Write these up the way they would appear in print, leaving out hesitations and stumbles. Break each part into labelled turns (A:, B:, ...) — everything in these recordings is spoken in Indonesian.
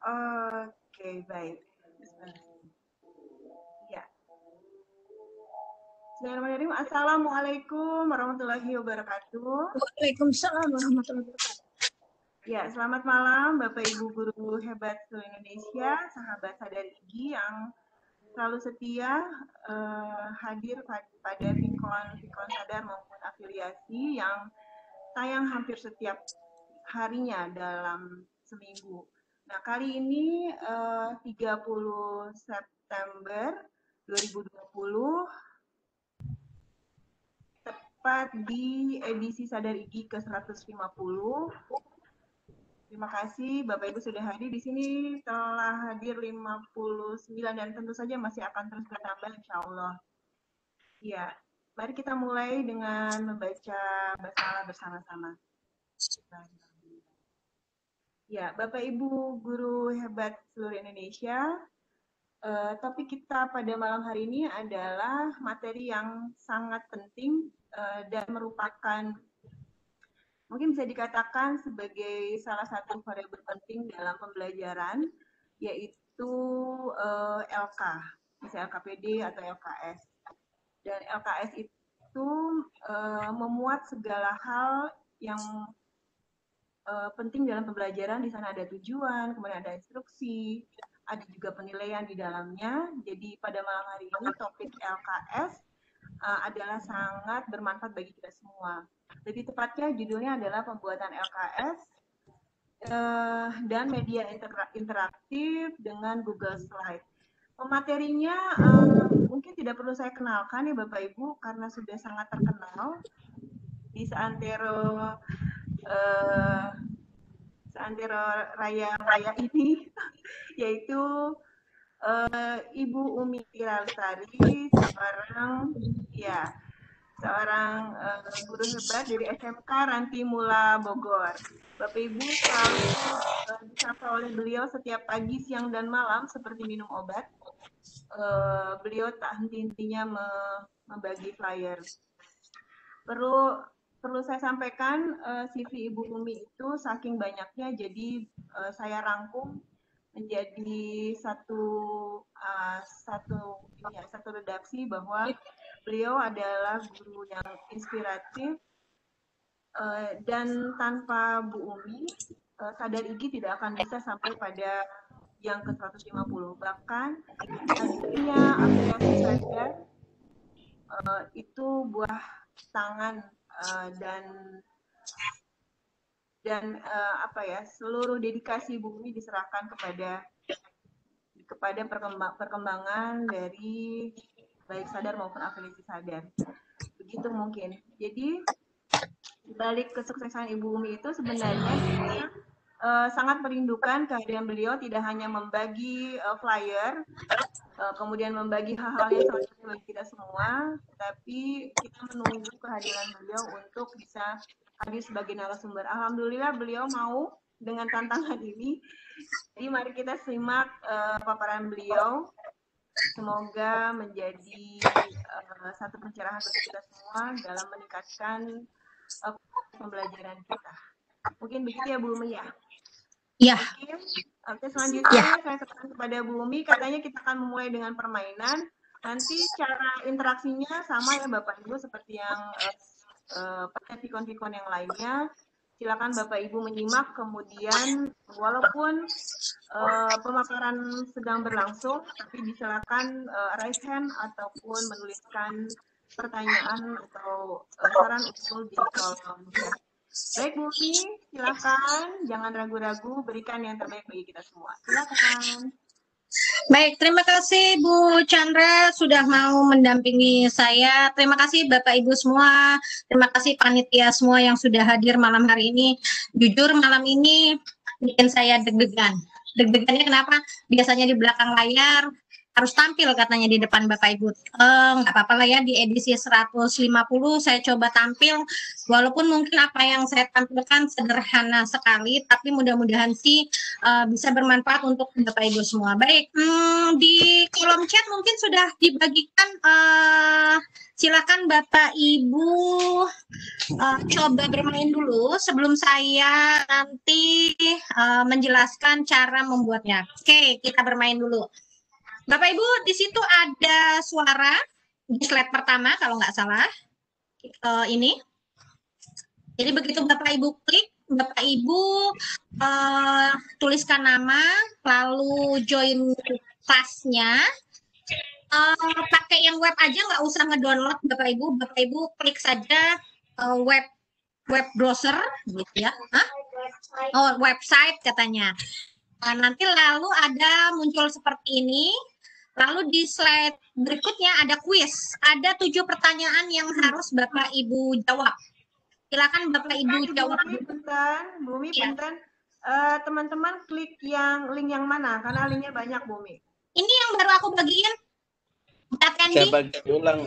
A: Oke, baik. Ya. Bismillahirrahmanirrahim. Assalamualaikum warahmatullahi wabarakatuh.
B: Waalaikumsalam warahmatullahi wabarakatuh.
A: Ya, selamat malam Bapak Ibu guru hebat seluruh Indonesia, sahabat Sadar Igi yang selalu setia hadir pada Vikon Sadar maupun afiliasi yang tayang hampir setiap harinya dalam seminggu. Nah, kali ini 30 September 2020 tepat di edisi Sadar Igi ke-150. Terima kasih Bapak Ibu sudah hadir di sini, telah hadir 59 dan tentu saja masih akan terus bertambah insya Allah. Ya, mari kita mulai dengan membaca basmalah bersama-sama. Ya, Bapak Ibu guru hebat seluruh Indonesia, topik kita pada malam hari ini adalah materi yang sangat penting dan merupakan mungkin bisa dikatakan sebagai salah satu variabel penting dalam pembelajaran, yaitu LK, misalnya LKPD atau LKS. Dan LKS itu memuat segala hal yang penting dalam pembelajaran. Di sana ada tujuan, kemudian ada instruksi, ada juga penilaian di dalamnya. Jadi pada malam hari ini topik LKS adalah sangat bermanfaat bagi kita semua. Lebih tepatnya judulnya adalah pembuatan LKS dan media interaktif dengan Google Slide. Pematerinya mungkin tidak perlu saya kenalkan ya Bapak Ibu karena sudah sangat terkenal di seantero raya ini, yaitu Ibu Umi Lestari, seorang guru hebat dari SMK Ranti Mula Bogor. Bapak Ibu selalu disapa oleh beliau setiap pagi, siang, dan malam seperti minum obat. Beliau tak henti-hentinya membagi flyer. Perlu saya sampaikan CV Ibu Umi itu saking banyaknya, jadi saya rangkum menjadi satu redaksi bahwa beliau adalah guru yang inspiratif dan tanpa Bu Umi Sadar Igi tidak akan bisa sampai pada yang ke-150. Bahkan hadirnya aplikasi Sadar itu buah tangan dan seluruh dedikasi Bu Umi diserahkan kepada perkembangan dari baik Sadar maupun afiliasi Sadar. Begitu mungkin. Jadi balik kesuksesan Ibu Umi itu sebenarnya kita sangat merindukan kehadiran beliau, tidak hanya membagi flyer, kemudian membagi hal-hal yang sangat penting bagi kita semua, tapi kita menunggu kehadiran beliau untuk bisa hadir sebagai narasumber. Alhamdulillah beliau mau dengan tantangan ini. Jadi mari kita simak paparan beliau. Semoga menjadi satu pencerahan bagi kita semua dalam meningkatkan pembelajaran kita. Mungkin begitu ya Bu Umi ya?
B: Ya.
A: Oke, selanjutnya saya katakan kepada Bu Umi, katanya kita akan memulai dengan permainan. Nanti cara interaksinya sama ya Bapak Ibu seperti yang pada Vikon-Vikon yang lainnya. Silakan Bapak Ibu menyimak, kemudian walaupun pemaparan sedang berlangsung, tapi disilakan raise hand ataupun menuliskan pertanyaan atau saran usul di kolom chat. Baik Bu Umi, silakan, jangan ragu-ragu, berikan yang terbaik bagi kita semua. Silakan.
B: Baik, terima kasih Bu Chandra sudah mau mendampingi saya. Terima kasih Bapak Ibu semua. Terima kasih panitia semua yang sudah hadir malam hari ini. Jujur malam ini bikin saya deg-degan. Deg-degannya kenapa? Biasanya di belakang layar harus tampil katanya di depan Bapak Ibu. Nggak apa-apa lah ya, di edisi 150 saya coba tampil, walaupun mungkin apa yang saya tampilkan sederhana sekali, tapi mudah-mudahan sih bisa bermanfaat untuk Bapak Ibu semua. Baik, di kolom chat mungkin sudah dibagikan, silakan Bapak Ibu coba bermain dulu sebelum saya nanti menjelaskan cara membuatnya. Oke, kita bermain dulu. Bapak Ibu, di situ ada suara di slide pertama kalau nggak salah. Ini. Jadi begitu Bapak Ibu klik, Bapak Ibu tuliskan nama, lalu join kelasnya. Pakai yang web aja, nggak usah ngedownload Bapak Ibu. Bapak Ibu klik saja web browser, gitu ya. Oh, website katanya. Nanti lalu ada muncul seperti ini. Lalu di slide berikutnya ada kuis. Ada 7 pertanyaan yang harus Bapak Ibu jawab. Silakan Bapak Ibu jawab.
A: Bumi, punten. Teman-teman klik yang link yang mana? Karena linknya banyak, Bumi.
B: Ini yang baru aku bagiin.
C: Saya bagi ulang.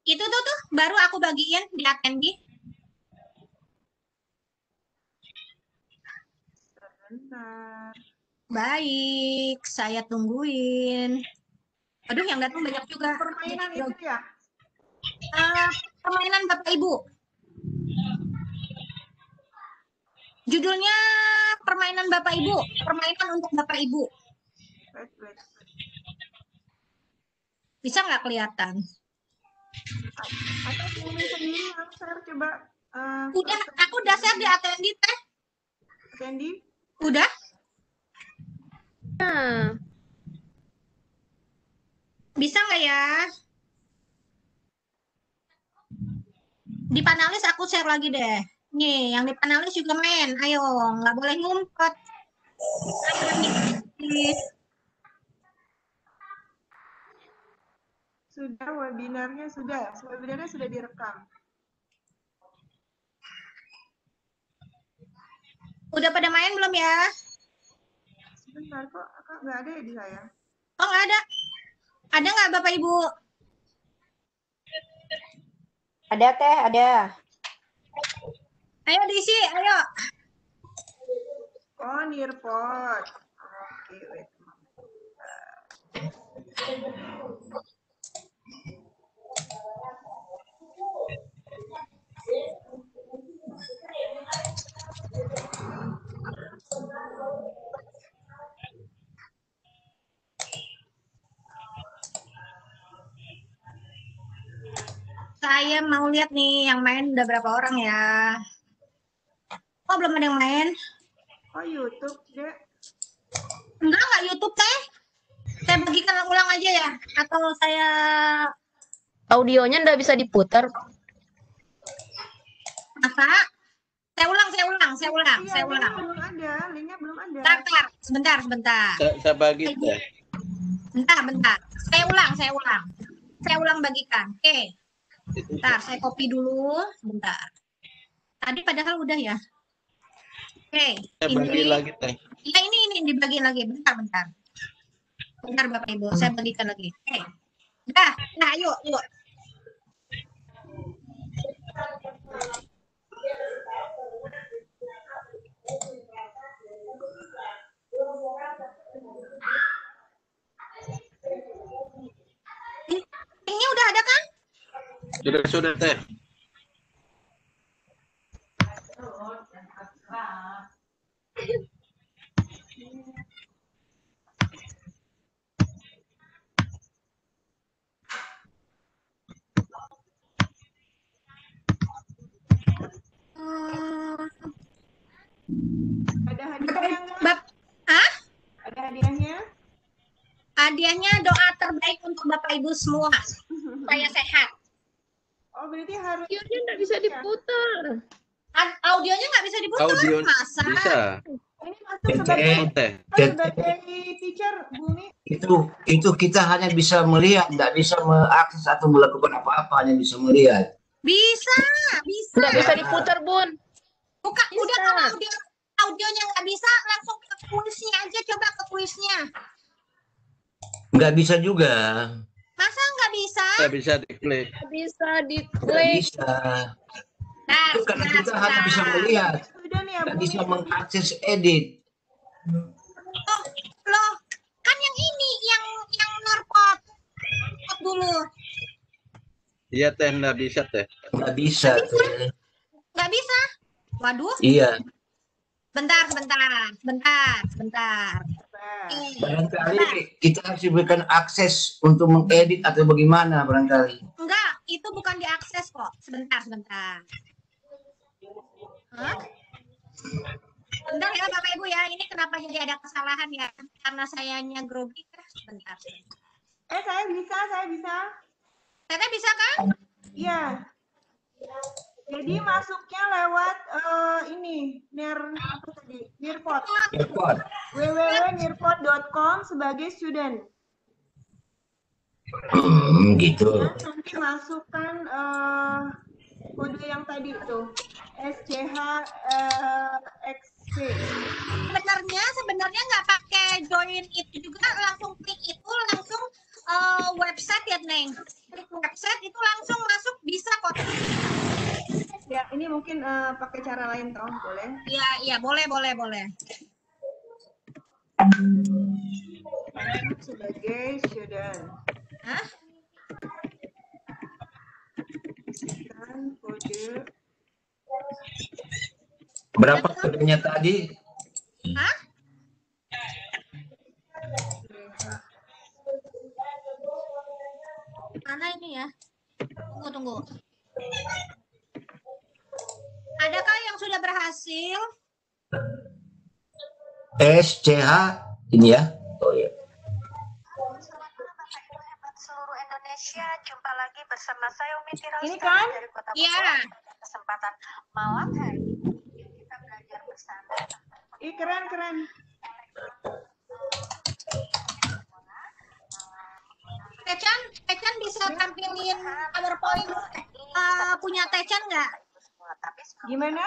B: Itu tuh baru aku bagiin di Attendi. Baik, saya tungguin. Aduh, yang datang banyak juga.
A: Permainan itu ya?
B: Permainan Bapak Ibu. Judulnya permainan Bapak Ibu. Permainan untuk Bapak Ibu. Bisa nggak kelihatan?
A: Atau Bumi sendiri yang share, coba.
B: Udah, aku udah share di Attendi, Teh.
A: Attendi?
B: Udah? Bisa nggak ya? Di panelis aku share lagi deh. Nih, yang di panelis juga main. Ayo, nggak boleh ngumpet.
A: Sudah, webinarnya sudah direkam.
B: Udah pada main belum ya?
A: Sebentar, kok nggak ada ya di saya?
B: Oh, nggak ada. Ada nggak Bapak Ibu?
D: Ada Teh, ada.
B: Ayo diisi, ayo.
A: Oh, Nearpod. Oke, wait.
B: Saya mau lihat nih yang main udah berapa orang ya. Oh, belum ada yang main.
A: Oh, YouTube, Dek.
B: Enggak YouTube Teh. Saya bagikan ulang aja ya. Atau saya...
D: Audionya nggak bisa diputar.
B: Masa? Saya ulang.
A: Iya,
B: Linknya
A: belum ada.
B: Sebentar.
C: Saya bagi Teh.
B: Bentar. Saya ulang. Saya ulang bagikan. Oke. Bentar, saya copy dulu. Bentar. Tadi padahal udah ya. Oke.
C: Saya bagi lagi Teh.
B: Ya ini dibagi lagi. Bentar. Bentar Bapak Ibu, saya bagikan lagi. Oke. Nah, yuk. Linknya udah ada kan?
C: Sudah Teh.
A: Ada hadiahnya nggak? Ada hadiahnya?
B: Hadiahnya doa terbaik untuk Bapak Ibu semua. Supaya sehat.
A: Oh, berarti harus...
D: Audionya nggak bisa diputar.
B: Audionya nggak bisa diputar?
C: Audio
B: Masa?
C: bisa.
A: Ini masuk sebagai teacher, Bumi.
E: Itu kita hanya bisa melihat, tidak bisa mengakses atau melakukan apa-apa, hanya bisa melihat.
B: Bisa.
D: Nggak bisa diputar, Bun.
B: Bukan, udah kalau audionya nggak bisa, langsung ke kuisnya aja, coba ke kuisnya.
E: Nggak bisa juga.
B: Masa nggak bisa?
C: Nggak bisa diklik.
D: Bisa
E: Nggak
D: diklik.
E: bisa.
B: Nah,
E: Itu karena kita hanya bisa melihat,
A: Sudah nih ya,
E: nggak
A: Bumi.
E: bisa mengakses edit.
B: Loh, kan yang ini, yang nerpot dulu.
C: Iya teh, nggak bisa teh.
E: Nggak bisa. Teh.
B: Nggak bisa. Waduh,
E: Iya.
B: bentar.
E: Barangkali kita harus diberikan akses untuk mengedit atau bagaimana barangkali.
B: Enggak, itu bukan diakses kok. Sebentar. Hah? Bentar ya Bapak Ibu ya, ini kenapa jadi ada kesalahan ya? Karena sayanya grogi kah? Sebentar.
A: Saya bisa.
B: Teteh bisa kan?
A: Iya. Jadi masuknya lewat ini, Nirpot.
E: Repot.
A: www.nirpot.com sebagai student.
E: Gitu.
A: Nanti masukkan kode yang tadi itu, SCHXP.
B: Sebenarnya nggak pakai join itu juga, langsung klik itu langsung website ya Neng. Klik website itu langsung masuk bisa kok.
A: Ya, ini mungkin pakai cara lain toh, boleh?
B: Iya, boleh.
A: Sebagai student.
B: Hah?
A: Dan kode.
E: Berapa kodenya tadi?
B: Hah? Mana ini ya? Tunggu. Adakah yang sudah berhasil?
E: SCH ini ya. Oh ya.
F: Seluruh Indonesia, jumpa lagi bersama saya Umi Tirauska
A: Ini kan?
F: dari Kota Bogor.
B: Iya.
F: Kesempatan malam hari ini kita belajar bersama.
A: Ih, keren.
B: Techan bisa tampilin PowerPoint punya Techan nggak?
A: Gimana?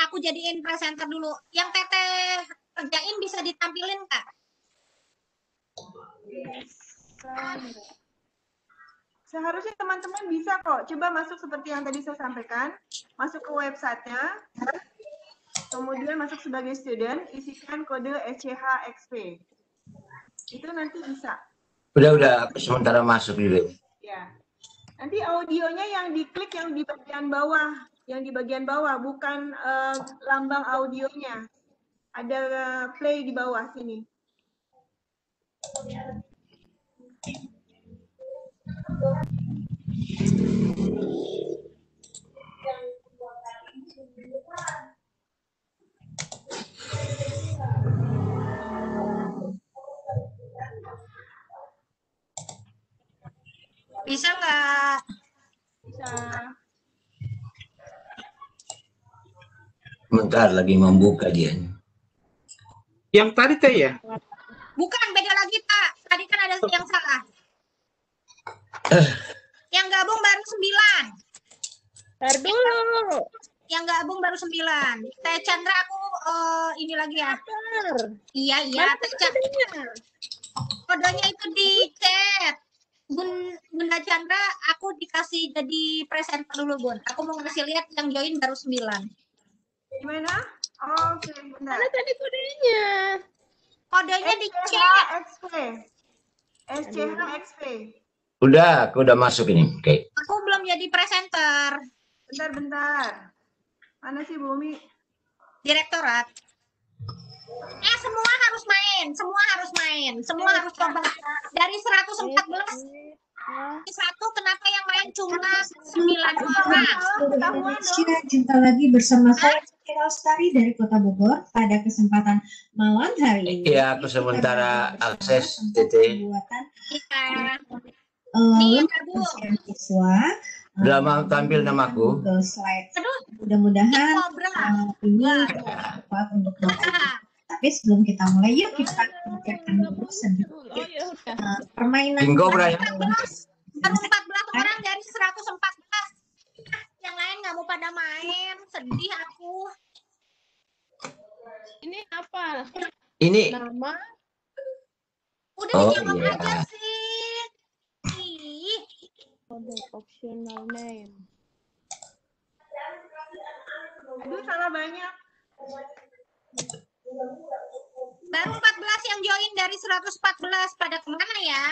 B: Aku jadiin presenter dulu. Yang Teteh kerjain bisa ditampilin nggak?
A: Seharusnya teman-teman bisa kok. Coba masuk seperti yang tadi saya sampaikan. Masuk ke websitenya. Kemudian masuk sebagai student. Isikan kode SCHXP. Itu nanti bisa.
E: Udah, aku sementara masuk dulu.
A: Ya. Nanti audionya yang diklik yang di bagian bawah. Yang di bagian bawah. Bukan lambang audionya. Ada play di bawah sini.
B: Bisa nggak?
A: Bisa.
E: Bentar lagi membuka dia.
G: Yang tadi teh ya?
B: Bukan, beda lagi Pak. Tadi kan ada yang salah. Yang gabung baru 9.
D: Ntar dulu.
B: Yang gabung baru 9. Teh Chandra aku ini lagi ya. Iya, Teh Chandra. Kodenya itu di chat. Bunda Chandra, aku dikasih jadi presenter dulu, Bun. Aku mau ngasih lihat yang join baru 9.
A: Gimana? Oke, benar.
D: Mana tadi kodenya?
B: Kodenya di chat.
A: SCHXP.
E: Udah, aku udah masuk ini. Oke.
B: Aku belum jadi presenter.
A: Bentar. Mana sih Bumi?
B: Direktorat. Semua harus main. Semua harus coba. Dari 114 satu, kenapa yang main cuma 9 orang?
H: Indonesia, jumpa lagi bersama saya Kira Lestari dari Kota Bogor pada kesempatan malam hari ini.
E: Iya, aku sementara akses TT.
H: Pembuatan
B: Iya.
H: lalu
B: Bu.
H: siswa.
E: Udah mau tampil namaku.
H: Google Slide.
B: Aduh,
H: Mudah-mudahan
B: Cobra.
H: ini bermanfaat untuk Bapak. Tapi sebelum kita mulai, yuk kita pikirkan dulu sedikit
D: Oh ya udah.
H: permainan.
E: Bingo, Bra, ya?
B: Baru 14 orang dari 114. Yang lain nggak mau pada main. Sedih aku.
D: Ini apa?
E: Ini
D: Nama?
B: Udah
E: Oh
B: dijawab
E: iya.
B: aja sih. Ih,
D: Ada optional name.
A: Aduh, salah banyak.
B: baru 14 yang join dari 114. Pada kemana ya?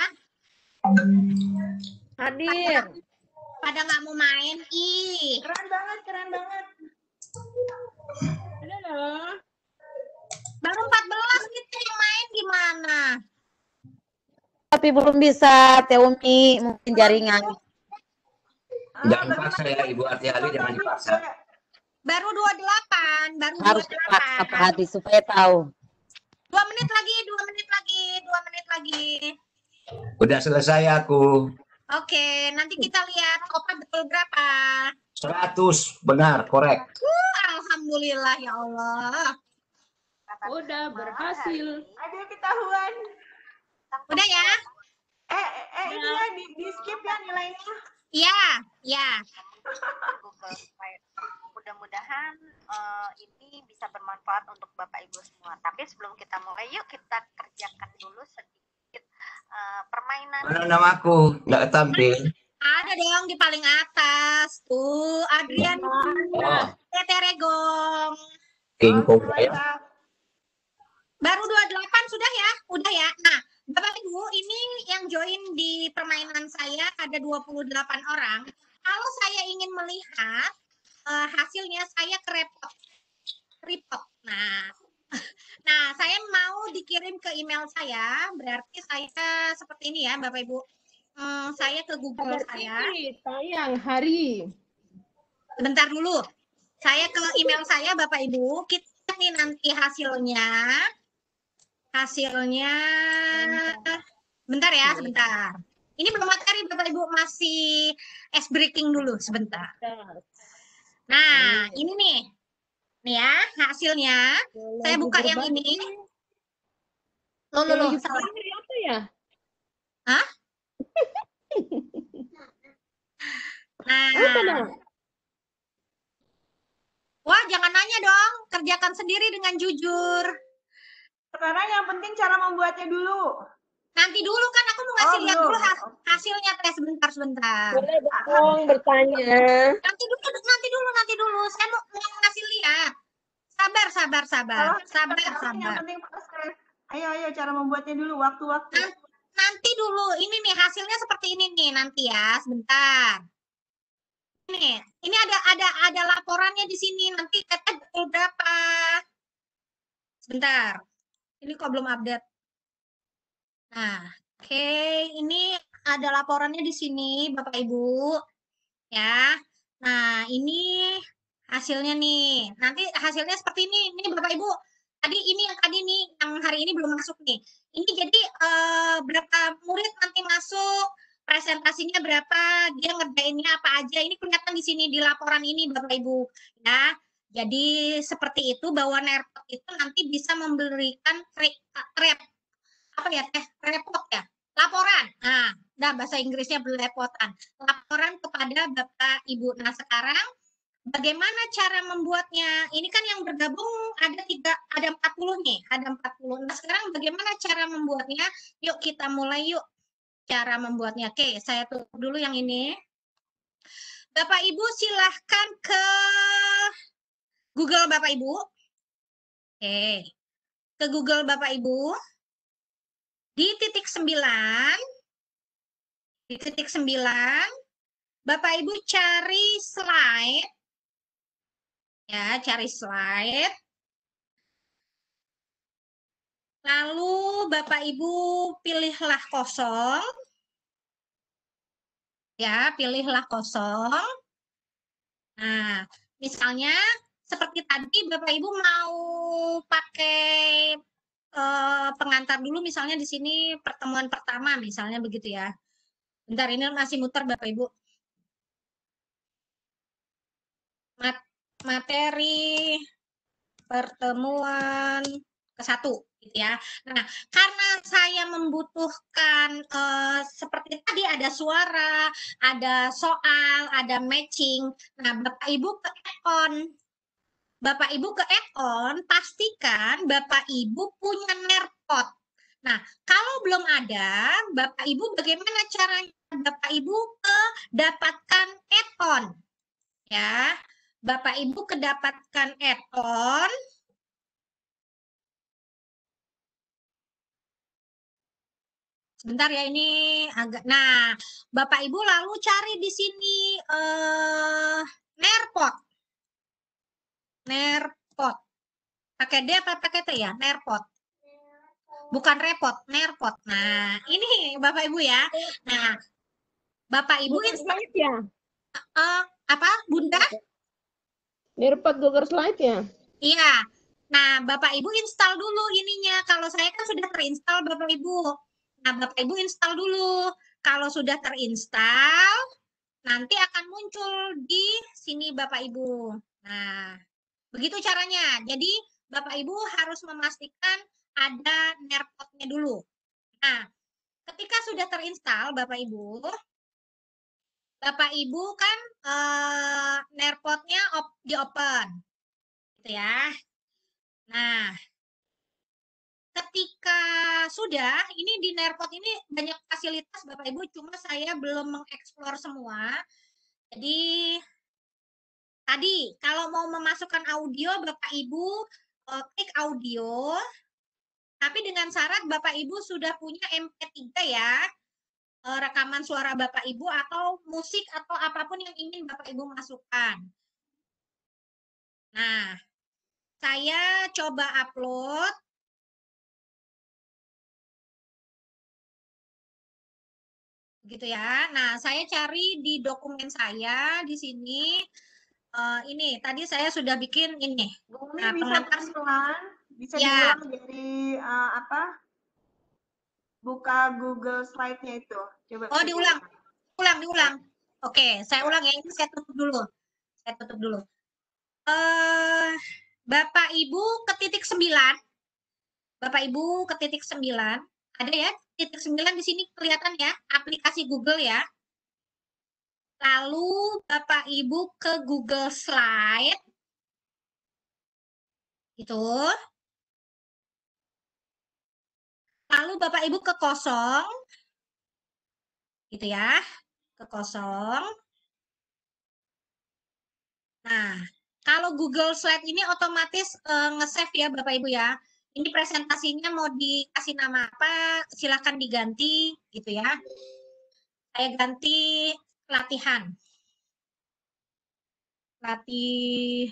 D: Hadir.
B: Pada nggak mau main? Ih,
A: Keren banget, keren banget.
D: Ada loh.
B: baru 14 kita yang main gimana?
I: Tapi belum bisa, Teh Umi, mungkin jaringan.
E: Jangan dipaksa ya Ibu Ati-Ali, jangan dipaksa.
B: Baru 28, baru
I: Harus
B: 28.
I: dipaksa Pak Hadi supaya tahu.
B: 2 menit lagi, 2 menit lagi, 2 menit lagi.
E: Udah selesai aku.
B: Oke, nanti kita lihat Opa betul berapa.
E: 100, benar, korek.
B: Alhamdulillah ya Allah.
D: Udah berhasil.
A: Ada ketahuan.
B: Udah ya?
A: Ini ya di skip ya nilainya.
B: Iya, ya.
F: Google Drive. Mudah-mudahan ini bisa bermanfaat untuk Bapak Ibu semua. Tapi sebelum kita mulai, yuk kita kerjakan dulu sedikit permainan.
E: Mana namaku? Nggak tampil.
B: Ada dong di paling atas. Tuh, Adrian.
E: Oh,
B: Teteregong.
E: King Cobra ya.
B: Baru 28 sudah ya? Udah ya? Nah, Bapak Ibu, ini yang join di permainan saya ada 28 orang. Kalau saya ingin melihat hasilnya, saya ke report. Nah, saya mau dikirim ke email saya, berarti saya seperti ini ya, Bapak Ibu. Saya ke Google saya.
D: Sayang hari.
B: Sebentar dulu. Saya ke email saya, Bapak Ibu. Kita nih nanti hasilnya. Bentar ya, sebentar. Ini belum materi, Bapak Ibu, masih ice breaking dulu sebentar. Nah, ini nih. Nih ya, hasilnya. Saya buka yang ini. Loh, salah.
D: Apa ya?
B: Hah?
D: Apa
B: Nah,
D: dong?
B: wah jangan nanya dong, kerjakan sendiri dengan jujur.
A: Sekarang yang penting cara membuatnya dulu.
B: Nanti dulu kan aku mau ngasih lihat
A: belum.
B: dulu hasilnya teh sebentar.
D: Boleh dong bertanya.
B: Nanti dulu. Saya mau ngasih lihat. Sabar.
A: Yang penting proses. Ayo cara membuatnya dulu, waktu-waktu.
B: Nanti dulu. Ini nih hasilnya seperti ini nih nanti ya, sebentar. Ini ada laporannya di sini. Nanti kata betul berapa. Sebentar. Ini kok belum update. Nah, oke, ini ada laporannya di sini, Bapak Ibu. Ya. Nah, ini hasilnya nih. Nanti hasilnya seperti ini. Ini Bapak Ibu. Yang hari ini belum masuk nih. Ini jadi berapa murid nanti masuk, presentasinya berapa, dia ngerjainnya apa aja. Ini kelihatan di sini di laporan ini, Bapak Ibu. Ya. Jadi seperti itu, bahwa Nerpot itu nanti bisa memberikan repot ya, laporan. Nah, bahasa Inggrisnya belepotan. Laporan kepada Bapak Ibu. Nah, sekarang bagaimana cara membuatnya? Ini kan yang bergabung ada 40 nih, ada 40. Nah, sekarang bagaimana cara membuatnya? Yuk kita mulai yuk. Cara membuatnya. Oke, saya tutup dulu yang ini. Bapak Ibu silahkan ke Google Bapak Ibu. Oke. Ke Google Bapak Ibu. Di titik 9, Bapak Ibu cari slide, ya, cari slide. Lalu Bapak Ibu pilihlah kosong, ya, pilihlah kosong. Nah, misalnya seperti tadi Bapak Ibu mau pakai pengantar dulu, misalnya di sini pertemuan pertama, misalnya begitu ya. Bentar, ini masih muter Bapak Ibu. Materi pertemuan ke-1 gitu ya. Nah, karena saya membutuhkan seperti tadi ada suara, ada soal, ada matching. Nah, Bapak Ibu ke add-on, pastikan Bapak Ibu punya Nerpot. Nah, kalau belum ada, Bapak Ibu bagaimana caranya Bapak Ibu kedapatkan add-on? Ya, Bapak Ibu kedapatkan add-on. Sebentar ya, ini agak. Nah, Bapak Ibu lalu cari di sini Nerpot. Nerpot. Pakai D apa pakai T ya? Nerpot. Bukan repot, Nerpot. Nah, ini Bapak Ibu ya. Nah, Bapak Ibu
D: Google Slide ya?
B: apa, Bunda?
D: Nerpot Google Slide ya?
B: Iya. Nah, Bapak Ibu install dulu ininya. Kalau saya kan sudah terinstall Bapak Ibu. Nah, Bapak Ibu install dulu. Kalau sudah terinstall, nanti akan muncul di sini Bapak Ibu. Nah, begitu caranya. Jadi, Bapak Ibu harus memastikan ada Nerpotnya dulu. Nah, ketika sudah terinstall Bapak Ibu kan Nerpotnya di-open. Gitu ya. Nah, ketika sudah, ini di Nerpot ini banyak fasilitas Bapak Ibu, cuma saya belum mengeksplor semua. Jadi, tadi kalau mau memasukkan audio Bapak Ibu klik audio, tapi dengan syarat Bapak Ibu sudah punya MP3 ya, rekaman suara Bapak Ibu atau musik atau apapun yang ingin Bapak Ibu masukkan. Nah, saya coba upload. Gitu ya. Nah, saya cari di dokumen saya di sini. Ini tadi saya sudah bikin ini.
A: Bumi
B: Nah,
A: bisa diulang, bisa
B: ya.
A: diulang dari buka Google Slide-nya itu. Coba.
B: Oh, diulang. Oke, saya ulang ya. Ini saya tutup dulu. Bapak Ibu ke titik 9. Bapak Ibu ke titik 9. Ada ya, titik 9 di sini kelihatan ya, aplikasi Google ya. Lalu Bapak Ibu ke Google Slide. Gitu. Lalu Bapak Ibu ke kosong. Gitu ya. Ke kosong. Nah, kalau Google Slide ini otomatis nge-save ya Bapak Ibu ya. Ini presentasinya mau dikasih nama apa, silakan diganti gitu ya. Saya ganti latihan. Latihan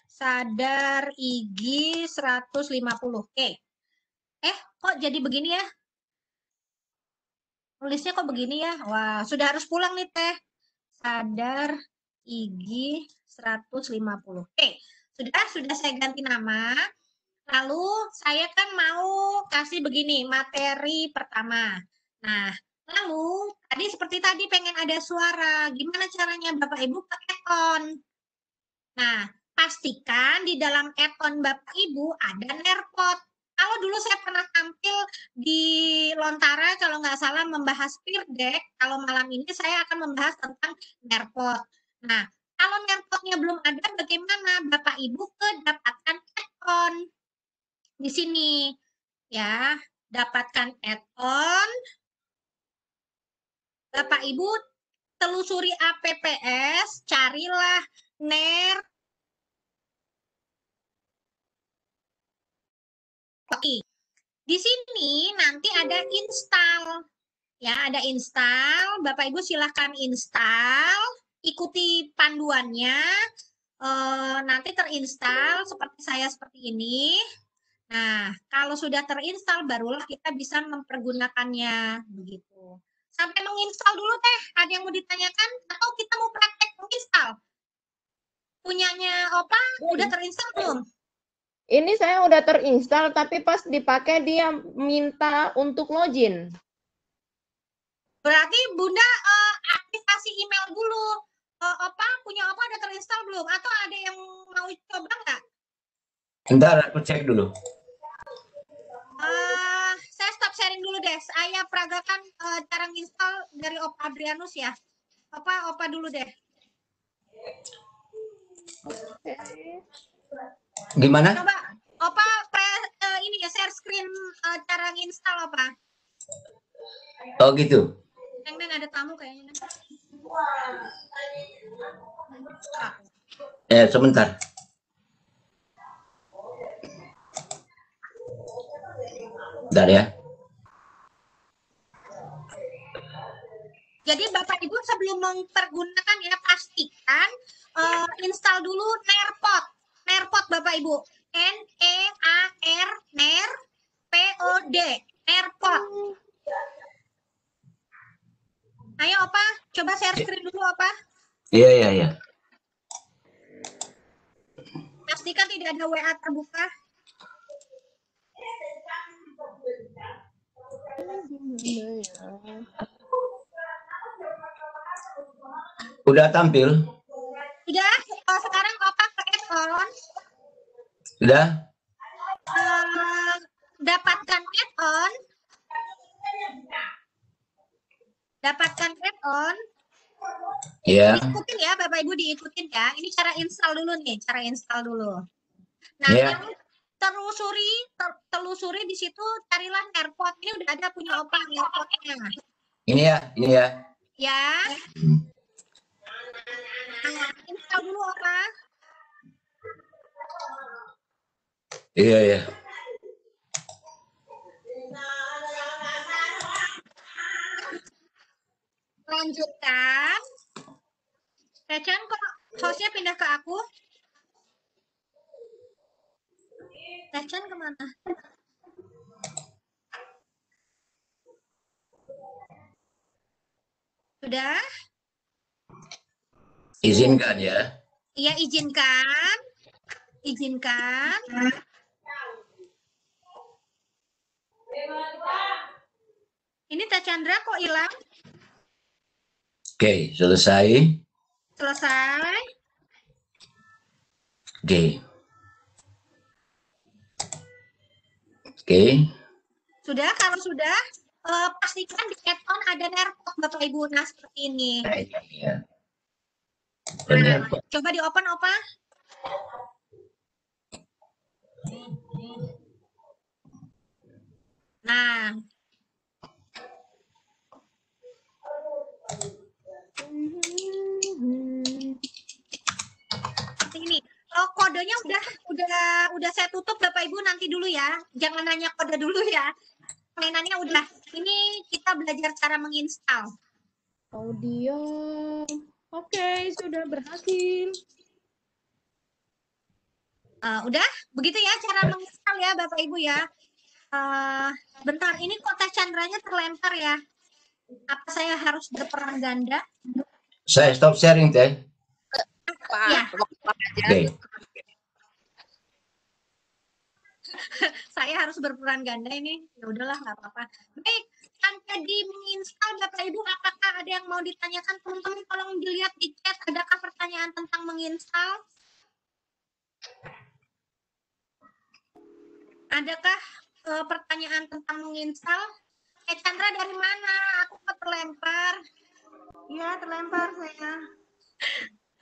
B: sadar IG 150. Oke. Kok jadi begini ya? Tulisnya kok begini ya? Wah, sudah harus pulang nih Teh. Sadar IG 150. Oke, sudah saya ganti nama. Lalu saya kan mau kasih begini, materi pertama. Nah, lalu tadi seperti tadi pengen ada suara. Gimana caranya Bapak Ibu ke add-on? Nah, pastikan di dalam add-on Bapak Ibu ada Nerpot. Kalau dulu saya pernah tampil di Lontara, kalau nggak salah membahas Peer Deck, kalau malam ini saya akan membahas tentang Nerpot. Nah, kalau Nerpotnya belum ada, bagaimana Bapak Ibu kedapatkan add-on? Di sini, ya, dapatkan add-on. Bapak Ibu telusuri APPS, carilah Nerpot. Oke, di sini nanti ada install, ya ada install. Bapak Ibu silahkan install, ikuti panduannya. Nanti terinstall seperti saya seperti ini. Nah, kalau sudah terinstall, barulah kita bisa mempergunakannya begitu. Sampai menginstal dulu Teh, ada yang mau ditanyakan atau kita mau praktek menginstal? Punyanya Opa udah terinstall belum?
D: Ini saya udah terinstall, tapi pas dipakai dia minta untuk login.
B: Berarti Bunda aktifasi email dulu. Punya Opa ada terinstall belum? Atau ada yang mau coba nggak?
E: Bentar, aku cek dulu.
B: Saya stop sharing dulu deh. Saya peragakan cara install dari Opa Adrianus ya. Opa dulu deh.
E: Gimana?
B: Opa ini ya share screen cara install apa?
E: Oh gitu.
B: Neng ada tamu kayaknya.
E: Sebentar. Bentar ya.
B: Jadi Bapak Ibu sebelum mempergunakan ya pastikan install dulu Nerpot. Nerpot Bapak Ibu. N-E-A-R Ner P-O-D. Nerpot. Ayo Opa, coba share screen dulu Opa.
E: Iya.
B: Pastikan tidak ada WA terbuka.
E: Udah tampil?
B: Sudah, sekarang Opa ke add-on.
E: Sudah?
B: Dapatkan add-on. Dapatkan add-on.
E: Iya.
B: Diikutin ya Bapak Ibu, diikutin ya. Ini cara install dulu nih, cara install dulu. Nah,
E: Iya.
B: telusuri di situ, carilah Nerpot. Ini udah ada punya Opa Nerpotnya.
E: Ini ya.
B: Ya. Nah, install dulu Opa.
E: Iya.
B: Lanjutkan. Rechan kok hostnya pindah ke aku? Rechan kemana? Sudah?
E: Izinkan ya.
B: Iya, izinkan. Ini Teh Chandra kok hilang?
E: Oke, selesai.
B: Selesai.
E: Oke.
B: Sudah, kalau sudah, pastikan di add-on ada Nerpot Bapak Ibu. Nah, seperti ini.
E: Iya.
B: Nah, coba di open Opa. Nah. Seperti ini. Kodenya udah saya tutup Bapak Ibu, nanti dulu ya. Jangan nanya kode dulu ya. Mainannya udah. Ini kita belajar cara menginstal.
D: Audio. Oke, sudah berhasil.
B: Udah, begitu ya cara menginstal ya Bapak Ibu ya. Bentar, ini kok Teh Chandranya terlempar ya. Apa saya harus berperan ganda?
E: Saya stop sharing, Teh.
B: Ya.
E: Oke.
B: Saya harus berperan ganda ini. Ya udahlah, nggak apa-apa. Baik, tanpa di menginstal Bapak Ibu, apakah ada yang mau ditanyakan? Teman-teman tolong dilihat di chat, adakah pertanyaan tentang menginstal? Adakah pertanyaan tentang menginstal? Chandra dari mana? Aku kok terlempar.
A: Iya, terlempar saya.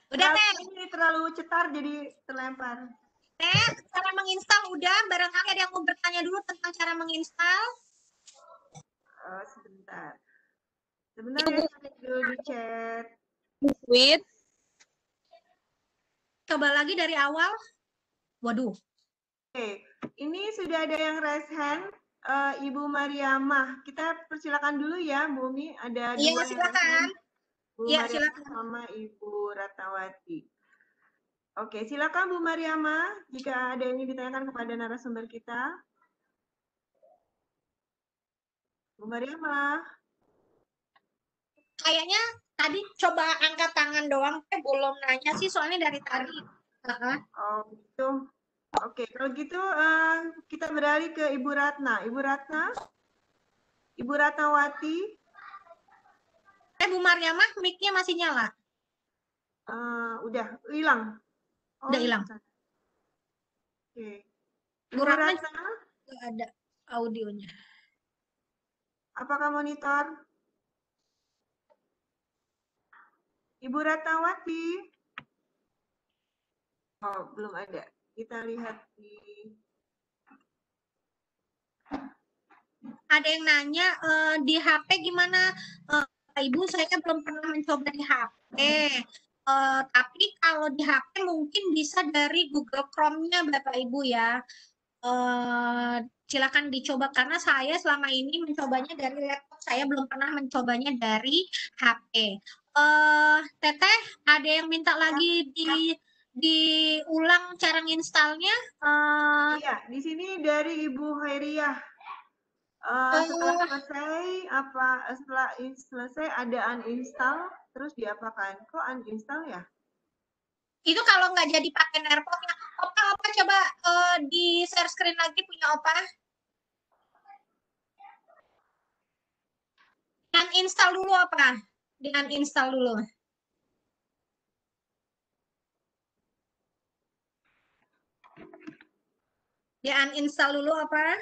B: Udah, Teh.
A: Ini terlalu cetar jadi terlempar.
B: Teh, cara menginstal udah. Barangkali ada yang mau bertanya dulu tentang cara menginstal.
A: Sebentar. Sebenarnya saya dulu di chat.
I: With.
B: Coba lagi dari awal. Waduh.
A: Oke, ini sudah ada yang raise hand. Ibu Mariamah, kita persilakan dulu ya, Bu Umi. Ada
B: Iya,
A: dua
B: silakan.
A: Bu
B: Iya,
A: Mariamah
B: silakan.
A: sama Ibu Ratnawati. Oke, silakan Bu Mariamah. Jika ada yang ingin ditanyakan kepada narasumber kita. Bu Mariamah.
B: Kayaknya tadi coba angkat tangan doang, belum nanya sih soalnya dari tadi.
A: Oh, gitu. Oke, kalau gitu kita beralih ke Ibu Ratna. Ibu Ratna? Ibu Ratnawati?
B: Bu Mariamah, mic-nya masih nyala?
A: Udah hilang.
B: Udah hilang.
A: Oke.
B: Bu Ratna nggak ada audionya.
A: Apakah monitor? Ibu Ratnawati? Oh, belum ada. Kita lihat di
B: Ada yang nanya di HP gimana? Ibu, saya belum pernah mencoba di HP. Tapi kalau di HP mungkin bisa dari Google Chrome-nya Bapak Ibu ya. Silakan dicoba karena saya selama ini mencobanya dari laptop, saya belum pernah mencobanya dari HP. Teteh, ada yang minta lagi diulang cara nginstalnya?
A: Iya, di sini dari Ibu Hairiyah. Setelah selesai ada uninstall, terus diapakan? Kok uninstall ya?
B: Itu kalau nggak jadi pakai AirPod-nya. Opa coba di share screen lagi punya Opa. Uninstall dulu apa? Di uninstall dulu. Di uninstall dulu apa?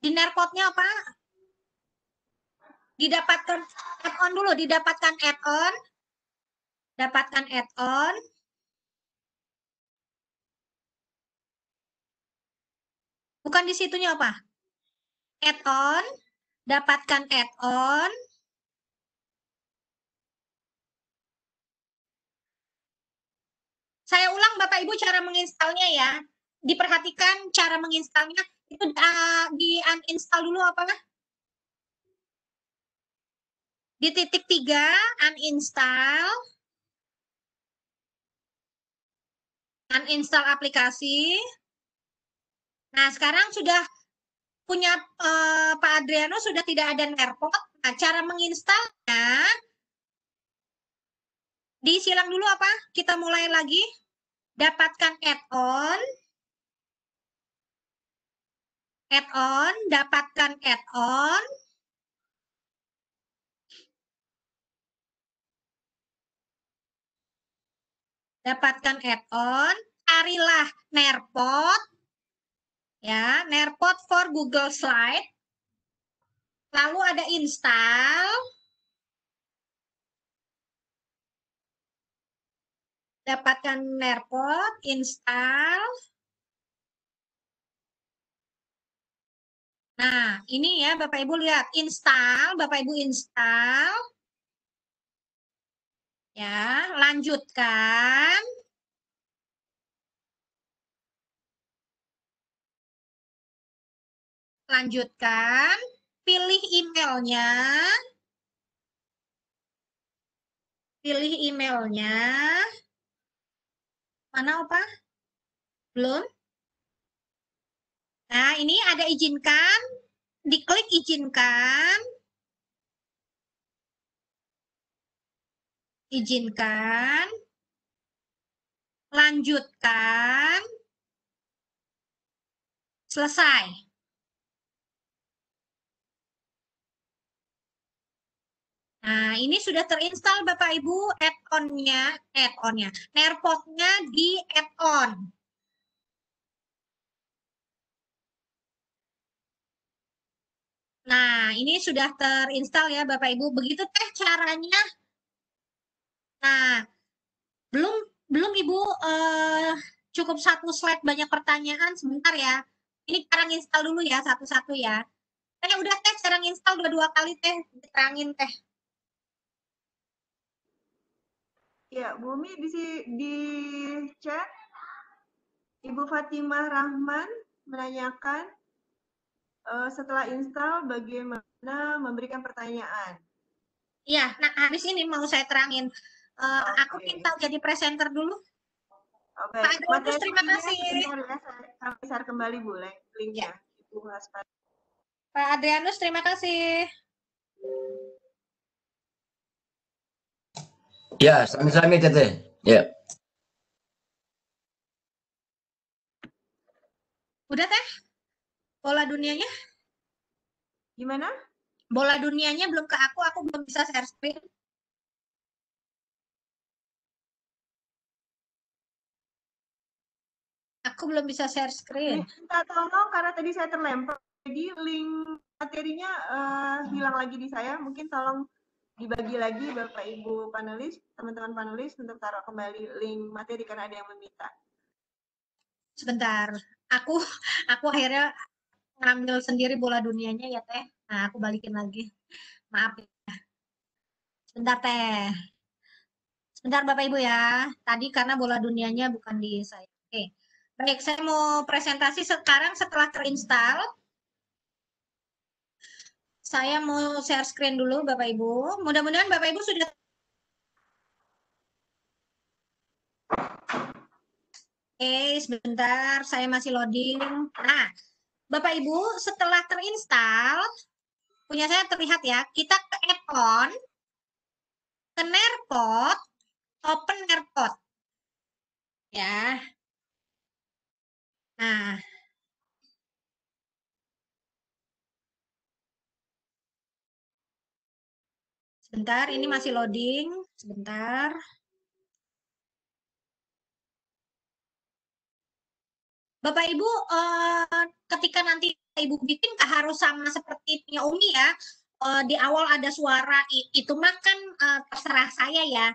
B: Di AirPod-nya apa? Didapatkan add-on dulu, didapatkan add-on. Dapatkan add-on. Bukan di situnya apa? Add-on, dapatkan add-on. Saya ulang Bapak Ibu cara menginstalnya ya. Diperhatikan cara menginstalnya itu di uninstall dulu apa? Di titik 3 uninstall. Uninstall aplikasi. Nah, sekarang sudah punya Pak Adriano sudah tidak ada AirPod. Nah, cara menginstalnya disilang dulu apa? Kita mulai lagi. Dapatkan add-on. Add-on, dapatkan add-on. Dapatkan add-on. Carilah AirPod. Ya, AirPod for Google Slide. Lalu ada install. Dapatkan AirPod, install. Nah, ini ya Bapak Ibu lihat, install, Bapak Ibu install. Ya, lanjutkan. Lanjutkan, pilih emailnya. Pilih emailnya. Mana Opa? Belum? Nah, ini ada izinkan. Diklik izinkan. Izinkan. Lanjutkan. Selesai. Nah, ini sudah terinstall Bapak Ibu add-onnya, AirPod-nya di add-on. Nah, ini sudah terinstall ya Bapak Ibu. Begitu teh caranya. Nah, belum Ibu cukup satu slide banyak pertanyaan sebentar ya. Ini cara install dulu ya satu-satu ya. Udah teh cara install dua kali teh diterangin teh.
A: Ya, Bumi di chat Ibu Fatimah Rahman menanyakan setelah install bagaimana memberikan pertanyaan.
B: Iya, nah habis ini mau saya terangin. Aku minta jadi presenter dulu.
A: Oke,
B: Pak Adrianus, terima kasih.
A: Kami share kembali Bu linknya.
B: Pak Adrianus, terima kasih.
E: Ya, sami-sami Teteh. Ya.
B: Udah teh? Bola dunianya?
A: Gimana?
B: Bola dunianya belum ke aku belum bisa share screen. Aku belum bisa share screen.
A: Minta tolong karena tadi saya terlempar. Jadi link materinya hilang lagi di saya. Mungkin tolong dibagi lagi Bapak Ibu panelis, teman-teman panelis untuk taruh kembali link materi karena ada yang meminta.
B: Sebentar. Aku akhirnya ngambil sendiri bola dunianya ya Teh. Nah, aku balikin lagi. Maaf ya. Sebentar Teh. Sebentar Bapak Ibu ya. Tadi karena bola dunianya bukan di saya. Oke. Baik, saya mau presentasi sekarang setelah terinstall. Saya mau share screen dulu Bapak Ibu. Mudah-mudahan Bapak Ibu sudah. Oke, sebentar. Saya masih loading. Nah, Bapak Ibu setelah terinstall, punya saya terlihat ya. Kita ke add-on, ke Nearpod, open Nearpod. Ya. Nah, sebentar, ini masih loading. Sebentar. Bapak Ibu, ketika nanti Ibu bikin harus sama seperti punya Umi ya. Di awal ada suara itu mah kan terserah saya ya.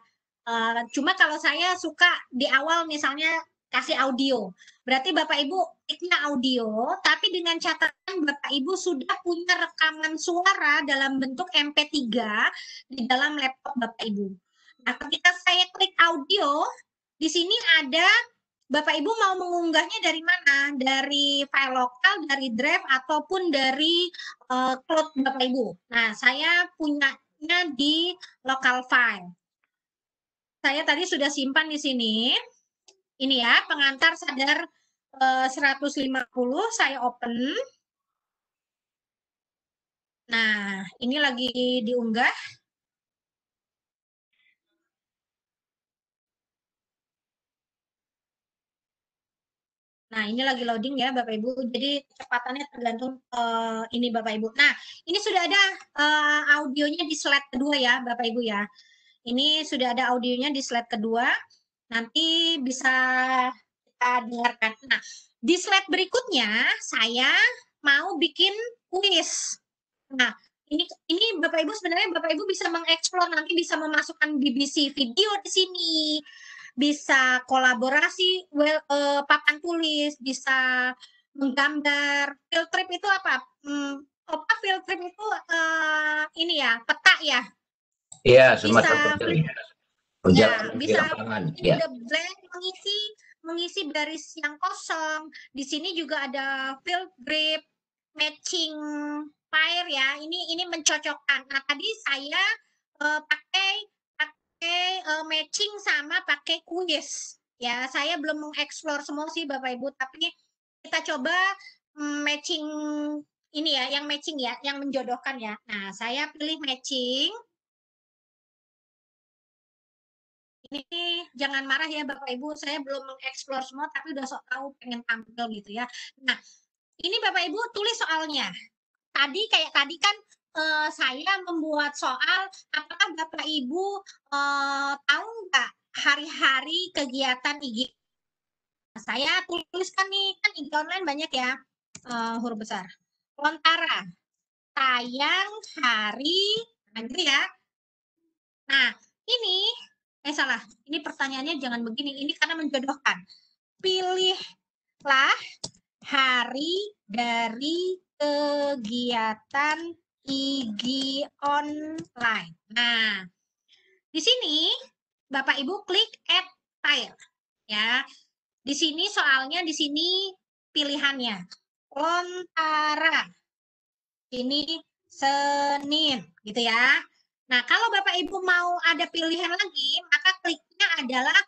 B: Cuma kalau saya suka di awal misalnya kasih audio. Berarti Bapak Ibu kliknya audio, tapi dengan catatan Bapak Ibu sudah punya rekaman suara dalam bentuk MP3 di dalam laptop Bapak Ibu. Nah, ketika saya klik audio, di sini ada Bapak Ibu mau mengunggahnya dari mana? Dari file lokal, dari drive, ataupun dari cloud Bapak Ibu. Nah, saya punyanya di local file. Saya tadi sudah simpan di sini. Ini ya, pengantar sadar 150, saya open. Nah, ini lagi diunggah. Nah, ini lagi loading ya Bapak Ibu. Jadi kecepatannya tergantung ini Bapak Ibu. Nah, ini sudah ada audionya di slide kedua ya Bapak Ibu ya. Ini sudah ada audionya di slide kedua. Nanti bisa kita dengarkan. Nah, di slide berikutnya saya mau bikin kuis. Nah, ini Bapak Ibu sebenarnya Bapak Ibu bisa mengeksplor, nanti bisa memasukkan BBC video di sini, bisa kolaborasi papan tulis, bisa menggambar. Field trip itu apa? Field trip itu ini ya, peta ya.
E: Iya,
B: Bisa
E: semacam
B: ya, bisa
E: ya.
B: the blank mengisi baris yang kosong. Di sini juga ada field grip, matching pair ya. Ini mencocokkan. Nah, tadi saya pakai matching sama pakai kuis. Ya, saya belum mengeksplor semua sih Bapak Ibu, tapi kita coba matching ini ya, yang matching ya, yang menjodohkan ya. Nah, saya pilih matching. Ini jangan marah ya Bapak Ibu, saya belum mengeksplor semua tapi udah sok tahu pengen tampil gitu ya. Nah, ini Bapak Ibu tulis soalnya. Tadi kan saya membuat soal, apakah Bapak Ibu tahu nggak hari-hari kegiatan IG? Saya tuliskan nih, kan IG online banyak ya, huruf besar. Lontara, tayang hari, gitu ya. Nah, ini salah. Ini pertanyaannya jangan begini. Ini karena menjodohkan. Pilihlah hari dari kegiatan IG online. Nah, di sini Bapak Ibu klik add file ya. Di sini soalnya di sini pilihannya Lontara. Ini Senin gitu ya. Nah, kalau Bapak Ibu mau ada pilihan lagi, maka kliknya adalah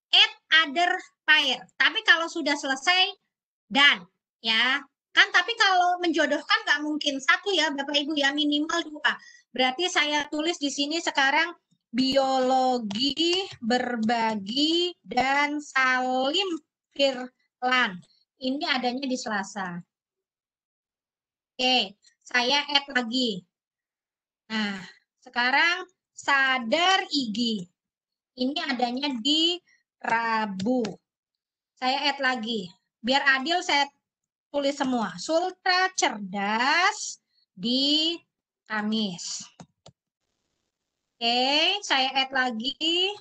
B: add other pair. Tapi kalau sudah selesai, done. Ya, kan tapi kalau menjodohkan nggak mungkin satu ya Bapak Ibu ya, minimal 2. Berarti saya tulis di sini sekarang biologi, berbagi, dan Salim Firlan. Ini adanya di Selasa. Oke, saya add lagi. Nah, sekarang sadar IG. Ini adanya di Rabu. Saya add lagi. Biar adil saya tulis semua. Sultra cerdas di Kamis. Oke, saya add lagi.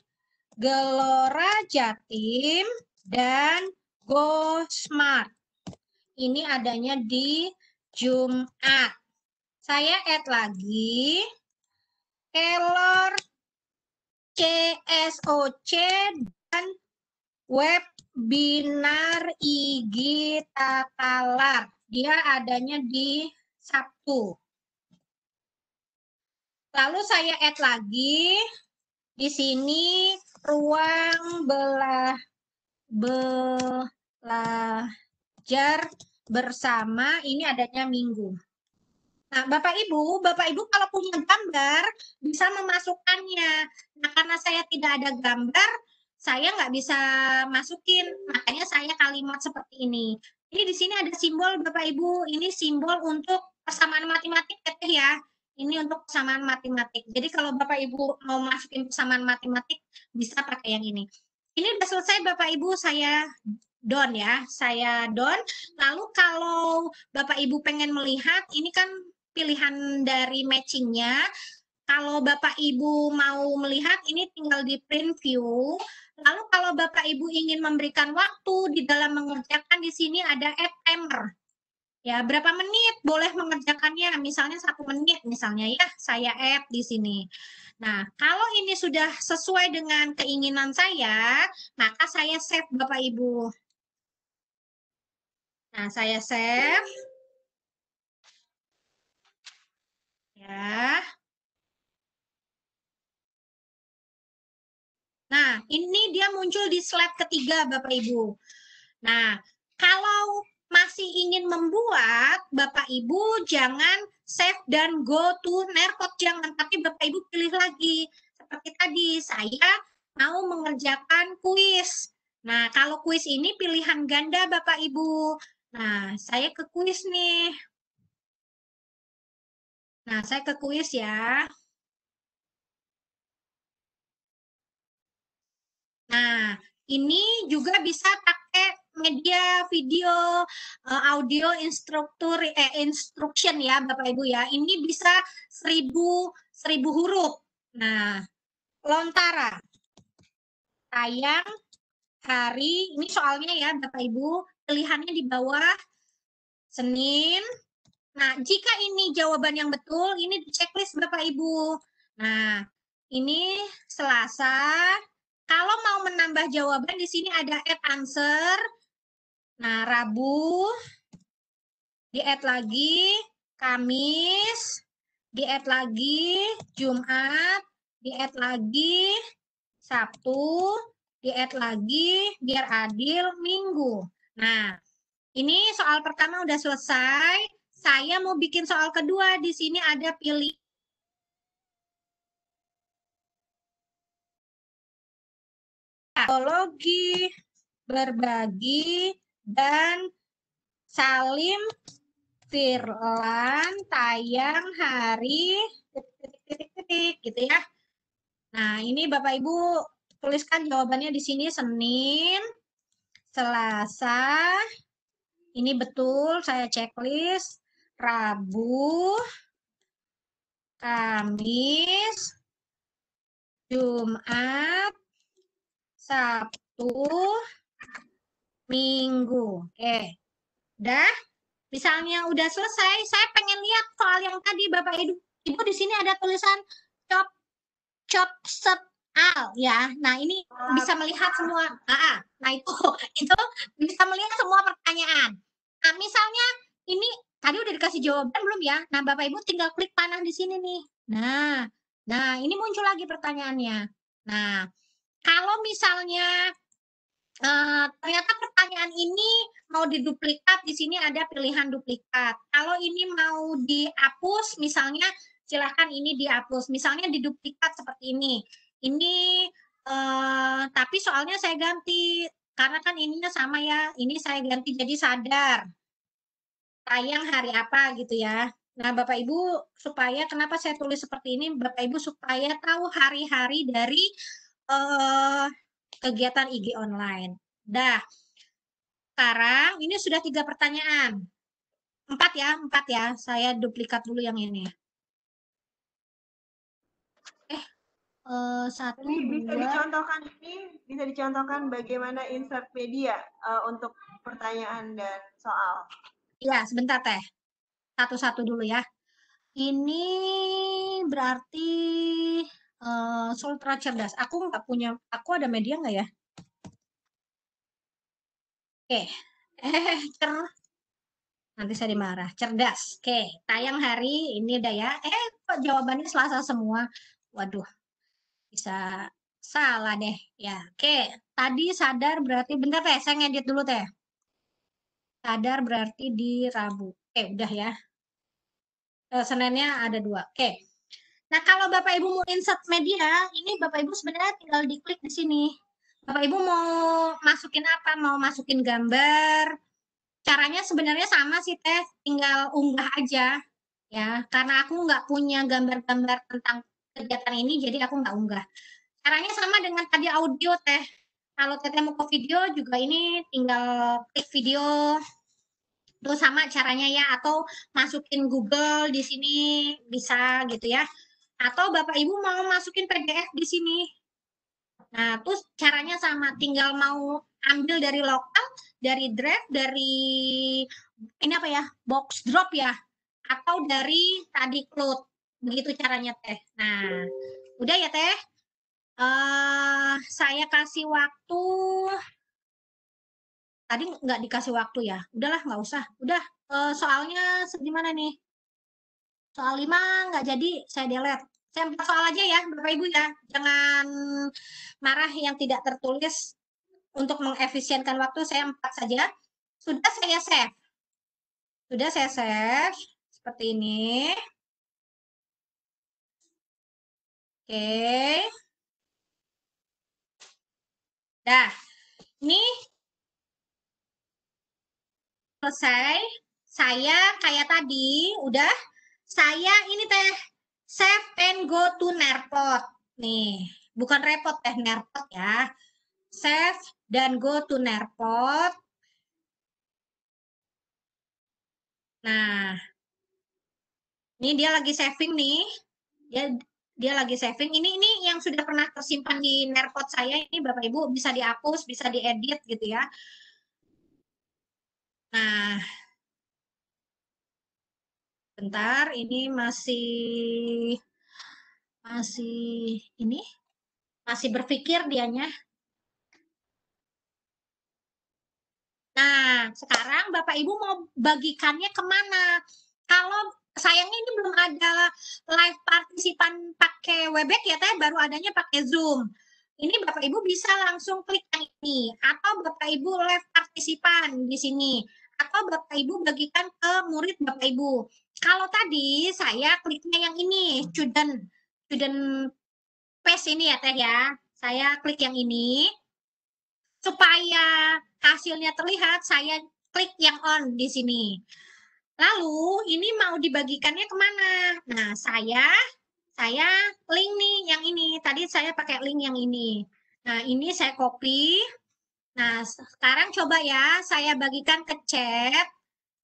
B: Gelora Jatim dan Go Smart. Ini adanya di Jumat. Saya add lagi Kelor CSOC dan webinar IG Takalar. Dia adanya di Sabtu. Lalu saya add lagi di sini ruang belajar bersama, ini adanya Minggu. Nah, Bapak Ibu kalau punya gambar bisa memasukkannya. Nah, karena saya tidak ada gambar, saya nggak bisa masukin. Makanya saya kalimat seperti ini. Ini di sini ada simbol Bapak Ibu. Ini simbol untuk persamaan matematik ya. Ini untuk persamaan matematik. Jadi kalau Bapak Ibu mau masukin persamaan matematik, bisa pakai yang ini. Ini udah selesai Bapak Ibu, saya done ya. Saya done. Lalu kalau Bapak Ibu pengen melihat, ini kan pilihan dari matchingnya. Kalau Bapak Ibu mau melihat, ini tinggal di print view. Lalu kalau Bapak Ibu ingin memberikan waktu di dalam mengerjakan, di sini ada add timer. Ya, berapa menit boleh mengerjakannya? Misalnya 1 menit misalnya ya, saya add di sini. Nah, kalau ini sudah sesuai dengan keinginan saya, maka saya save Bapak Ibu. Nah, saya save. Ya. Nah, ini dia muncul di slide ketiga Bapak Ibu. Nah, kalau masih ingin membuat, Bapak Ibu jangan save dan go to Nercode, jangan, tapi Bapak Ibu pilih lagi. Seperti tadi, saya mau mengerjakan kuis. Nah, kalau kuis ini pilihan ganda Bapak Ibu. Nah, saya ke kuis nih. Nah, saya ke kuis ya. Nah, ini juga bisa pakai media video, audio instruction ya Bapak Ibu ya. Ini bisa 1000 huruf. Nah, lontara. Tayang hari, ini soalnya ya Bapak Ibu, pilihannya di bawah Senin. Nah, jika ini jawaban yang betul, ini di checklist Bapak Ibu. Nah, ini Selasa. Kalau mau menambah jawaban, di sini ada add answer. Nah, Rabu, di-add lagi, Kamis, di-add lagi, Jumat, di-add lagi, Sabtu, di-add lagi, biar adil, Minggu. Nah, ini soal pertama udah selesai. Saya mau bikin soal kedua. Di sini ada pilih teknologi, berbagi, dan Salim Firlan tayang hari gitu ya. Nah, ini Bapak Ibu tuliskan jawabannya di sini Senin, Selasa. Ini betul, saya checklist. Rabu, Kamis, Jumat, Sabtu, Minggu. Oke. Dah, misalnya udah selesai, saya pengen lihat soal yang tadi Bapak Ibu di sini ada tulisan chop set al ya. Nah, ini bisa melihat semua. Nah, itu bisa melihat semua pertanyaan. Nah, misalnya ini tadi udah dikasih jawaban belum ya? Nah, Bapak Ibu tinggal klik panah di sini nih. Nah, ini muncul lagi pertanyaannya. Nah, kalau misalnya ternyata pertanyaan ini mau diduplikat, di sini ada pilihan duplikat. Kalau ini mau dihapus, misalnya silahkan ini dihapus. Misalnya diduplikat seperti ini. Ini tapi soalnya saya ganti karena kan ininya sama ya. Ini saya ganti jadi sadar. Tayang hari apa gitu ya. Nah, Bapak Ibu supaya kenapa saya tulis seperti ini? Bapak Ibu supaya tahu hari-hari dari kegiatan IG online. Dah. sekarang ini sudah 3 pertanyaan. 4 ya. Saya duplikat dulu yang ini. Satu,
A: Ini
B: dua.
A: bisa dicontohkan bagaimana insert media untuk pertanyaan dan soal.
B: Ya, sebentar Teh. Satu-satu dulu ya. Ini berarti Sultra cerdas. Aku nggak punya, aku ada media nggak ya? Oke. Nanti saya dimarah. Cerdas. Oke, tayang hari ini udah ya. Kok jawabannya Selasa semua? Waduh, bisa salah deh. Ya, oke. Tadi sadar berarti, bentar Teh, saya ngedit dulu Teh. Sadar berarti di Rabu. Udah ya. Seninnya ada 2. Oke. Nah, kalau Bapak Ibu mau insert media, ini Bapak Ibu sebenarnya tinggal diklik di sini. Bapak Ibu mau masukin apa? Mau masukin gambar? Caranya sebenarnya sama sih Teh, tinggal unggah aja. Ya, karena aku nggak punya gambar-gambar tentang kegiatan ini, jadi aku nggak unggah. Caranya sama dengan tadi audio Teh. Kalau Teteh mau ke video juga ini tinggal klik video. Itu sama caranya ya, atau masukin Google di sini bisa gitu ya. Atau Bapak Ibu mau masukin PDF di sini. Nah, terus caranya sama, tinggal mau ambil dari lokal, dari drive, dari ini apa ya, box drop ya, atau dari tadi cloud. Begitu caranya Teh. Nah, udah ya Teh. Saya kasih waktu. Tadi nggak dikasih waktu ya. Udahlah, nggak usah. Udah, soalnya gimana nih? Soal 5 nggak jadi, saya delete. Saya 4 soal aja ya, Bapak Ibu ya. Jangan marah yang tidak tertulis. Untuk mengefisienkan waktu, saya 4 saja. Sudah saya save. Sudah saya save. Seperti ini. Oke. Dah. Ini selesai. Saya kayak tadi, udah. Saya ini Teh, save and go to Nerpot. Nih, bukan repot Teh, Nerpot ya. Save dan go to Nerpot. Nah, ini dia lagi saving nih. Dia lagi saving. Ini yang sudah pernah tersimpan di Nerpot saya. Ini Bapak Ibu bisa dihapus, bisa diedit gitu ya. Nah, bentar, ini masih ini masih berpikir dianya. Nah, sekarang Bapak Ibu mau bagikannya kemana? Kalau sayangnya ini belum ada live partisipan pakai Webex ya Teh, baru adanya pakai Zoom. Ini Bapak Ibu bisa langsung klik yang ini, atau Bapak Ibu live partisipan di sini, atau Bapak Ibu bagikan ke murid Bapak Ibu. Kalau tadi saya kliknya yang ini, student page ini ya Teh ya. Saya klik yang ini. Supaya hasilnya terlihat, saya klik yang on di sini. Lalu ini mau dibagikannya kemana? Nah, saya link nih yang ini. Tadi saya pakai link yang ini. Nah, ini saya copy. Nah, sekarang coba ya, saya bagikan ke chat.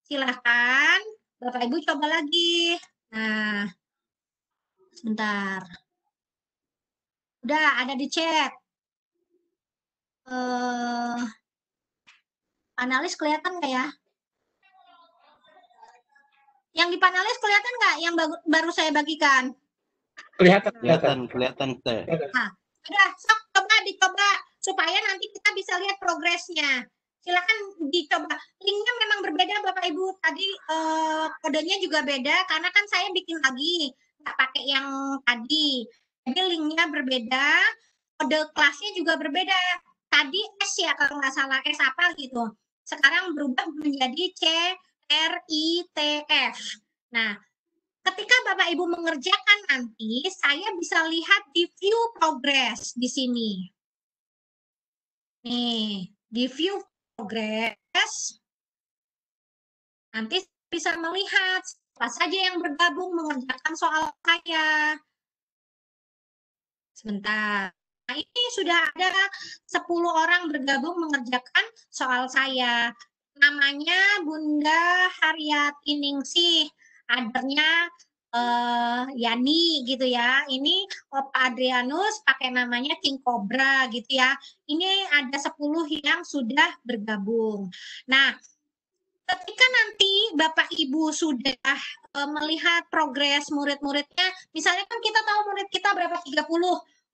B: Silahkan, Bapak Ibu coba lagi. Nah, sebentar. Udah ada di chat. Analis kelihatan nggak ya? Yang di panelis kelihatan nggak yang baru saya bagikan?
C: Kelihatan Teh.
B: Nah, udah, sok dicoba supaya nanti kita bisa lihat progresnya. Silakan dicoba. Linknya memang berbeda Bapak Ibu. Tadi kodenya juga beda karena kan saya bikin lagi, nggak pakai yang tadi. Jadi linknya berbeda, kode kelasnya juga berbeda. Tadi S ya kalau nggak salah, S apa gitu. Sekarang berubah menjadi CRITF. Nah, ketika Bapak Ibu mengerjakan nanti, saya bisa lihat di view progress di sini. Nih, di view progress, nanti bisa melihat siapa saja yang bergabung mengerjakan soal saya. Sebentar. Nah, ini sudah ada 10 orang bergabung mengerjakan soal saya. Namanya Bunda Haryati Ningsih, adernya Yani gitu ya. Ini Opa Adrianus pakai namanya King Cobra gitu ya. Ini ada 10 yang sudah bergabung. Nah, ketika nanti Bapak Ibu sudah melihat progres murid-muridnya, misalnya kan kita tahu murid kita berapa 30,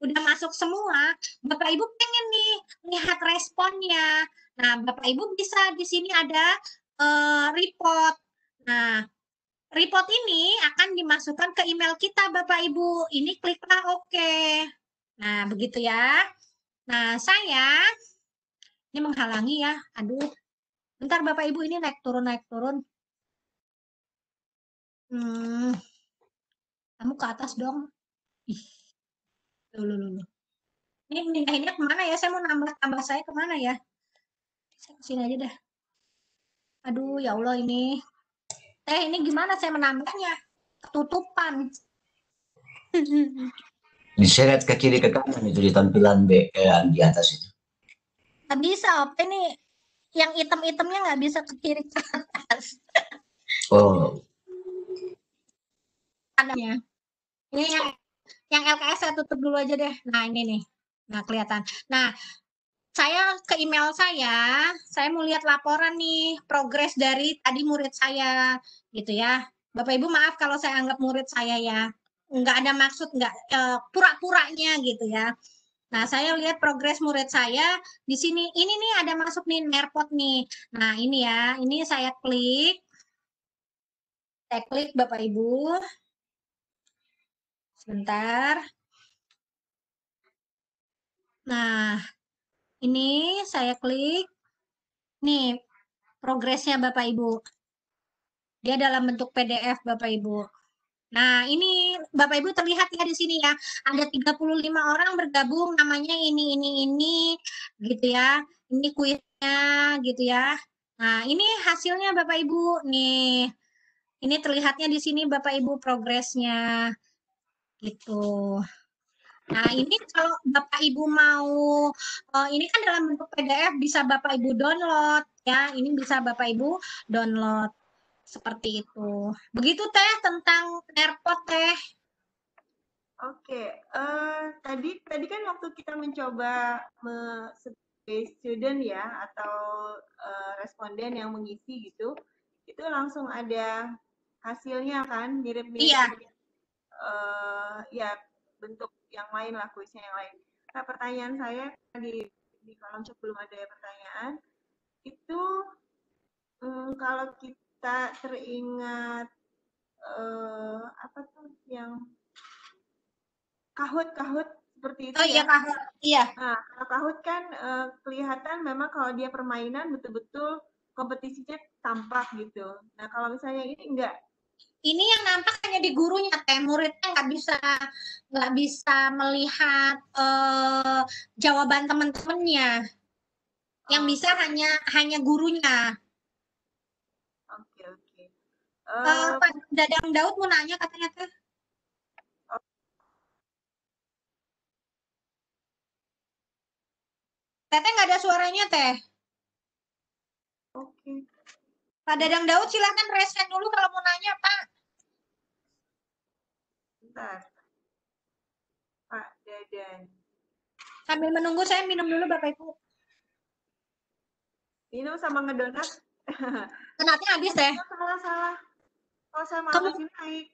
B: udah masuk semua, Bapak Ibu pengen nih lihat responnya. Nah, Bapak Ibu bisa di sini ada report. Nah, report ini akan dimasukkan ke email kita Bapak Ibu. Ini kliklah oke. Nah, begitu ya. Nah, saya ini menghalangi ya. Aduh. Bentar Bapak Ibu, ini naik turun naik turun. Kamu ke atas dong. Ih. Loh. Ini mindahinnya kemana ya? Saya mau tambah saya kemana ya? Saya kesini aja dah. Aduh, ya Allah ini. Ini gimana saya menambahnya? Ketutupan.
E: Diseret ke kiri ke kanan itu di tampilan B di atas itu.
B: Nggak bisa, Op. Ini yang item-itemnya nggak bisa ke kiri ke atas.
E: Oh.
B: Adanya. Ini yang LKS saya tutup dulu aja deh. Nah, ini nih. Nah, kelihatan. Nah, saya ke email saya mau lihat laporan nih, progres dari tadi murid saya, gitu ya. Bapak Ibu maaf kalau saya anggap murid saya ya. Nggak ada maksud, nggak pura-puranya gitu ya. Nah, saya lihat progres murid saya di sini. Ini nih ada masuk nih Nerpot nih. Nah, ini ya. Ini saya klik. Saya klik Bapak Ibu. Sebentar. Nah, ini saya klik. Nih, progresnya Bapak Ibu. Dia dalam bentuk PDF Bapak Ibu. Nah, ini Bapak Ibu terlihat ya di sini ya. Ada 35 orang bergabung, namanya ini gitu ya. Ini kuisnya gitu ya. Nah, ini hasilnya Bapak Ibu nih. Ini terlihatnya di sini Bapak Ibu progresnya. Gitu. Nah, ini kalau Bapak Ibu mau ini kan dalam bentuk PDF bisa Bapak Ibu download ya. Ini bisa Bapak Ibu download. Seperti itu. Begitu Teh tentang Nerpot Teh.
A: Oke, tadi kan waktu kita mencoba sebagai student ya atau responden yang mengisi gitu, itu langsung ada hasilnya kan, mirip-mirip
B: Iya.
A: Ya bentuk yang lain lah, kuisnya yang lain. Nah, pertanyaan saya di kolom chat belum ada pertanyaan. Itu kalau kita teringat apa tuh yang Kahoot seperti itu
B: Oh iya
A: ya.
B: Kahoot, iya.
A: Nah, kalau Kahoot kan kelihatan memang kalau dia permainan betul-betul kompetisinya tampak gitu. Nah, kalau misalnya ini enggak.
B: Ini yang nampak hanya di gurunya Teh, muridnya nggak bisa melihat jawaban teman-temannya. Yang bisa hanya gurunya.
A: Oke.
B: Pak Dadang Daud mau nanya katanya Teh. Teteh nggak ada suaranya Teh.
A: Oke.
B: Pak Dadang Daud silakan raise hand dulu kalau mau nanya Pak.
A: Bentar. Pak Dadan.
B: Sambil menunggu saya minum dulu Bapak Ibu.
A: Minum sama ngedonat.
B: Donatnya habis Teh.
A: Salah. Oh, saya malah masih naik.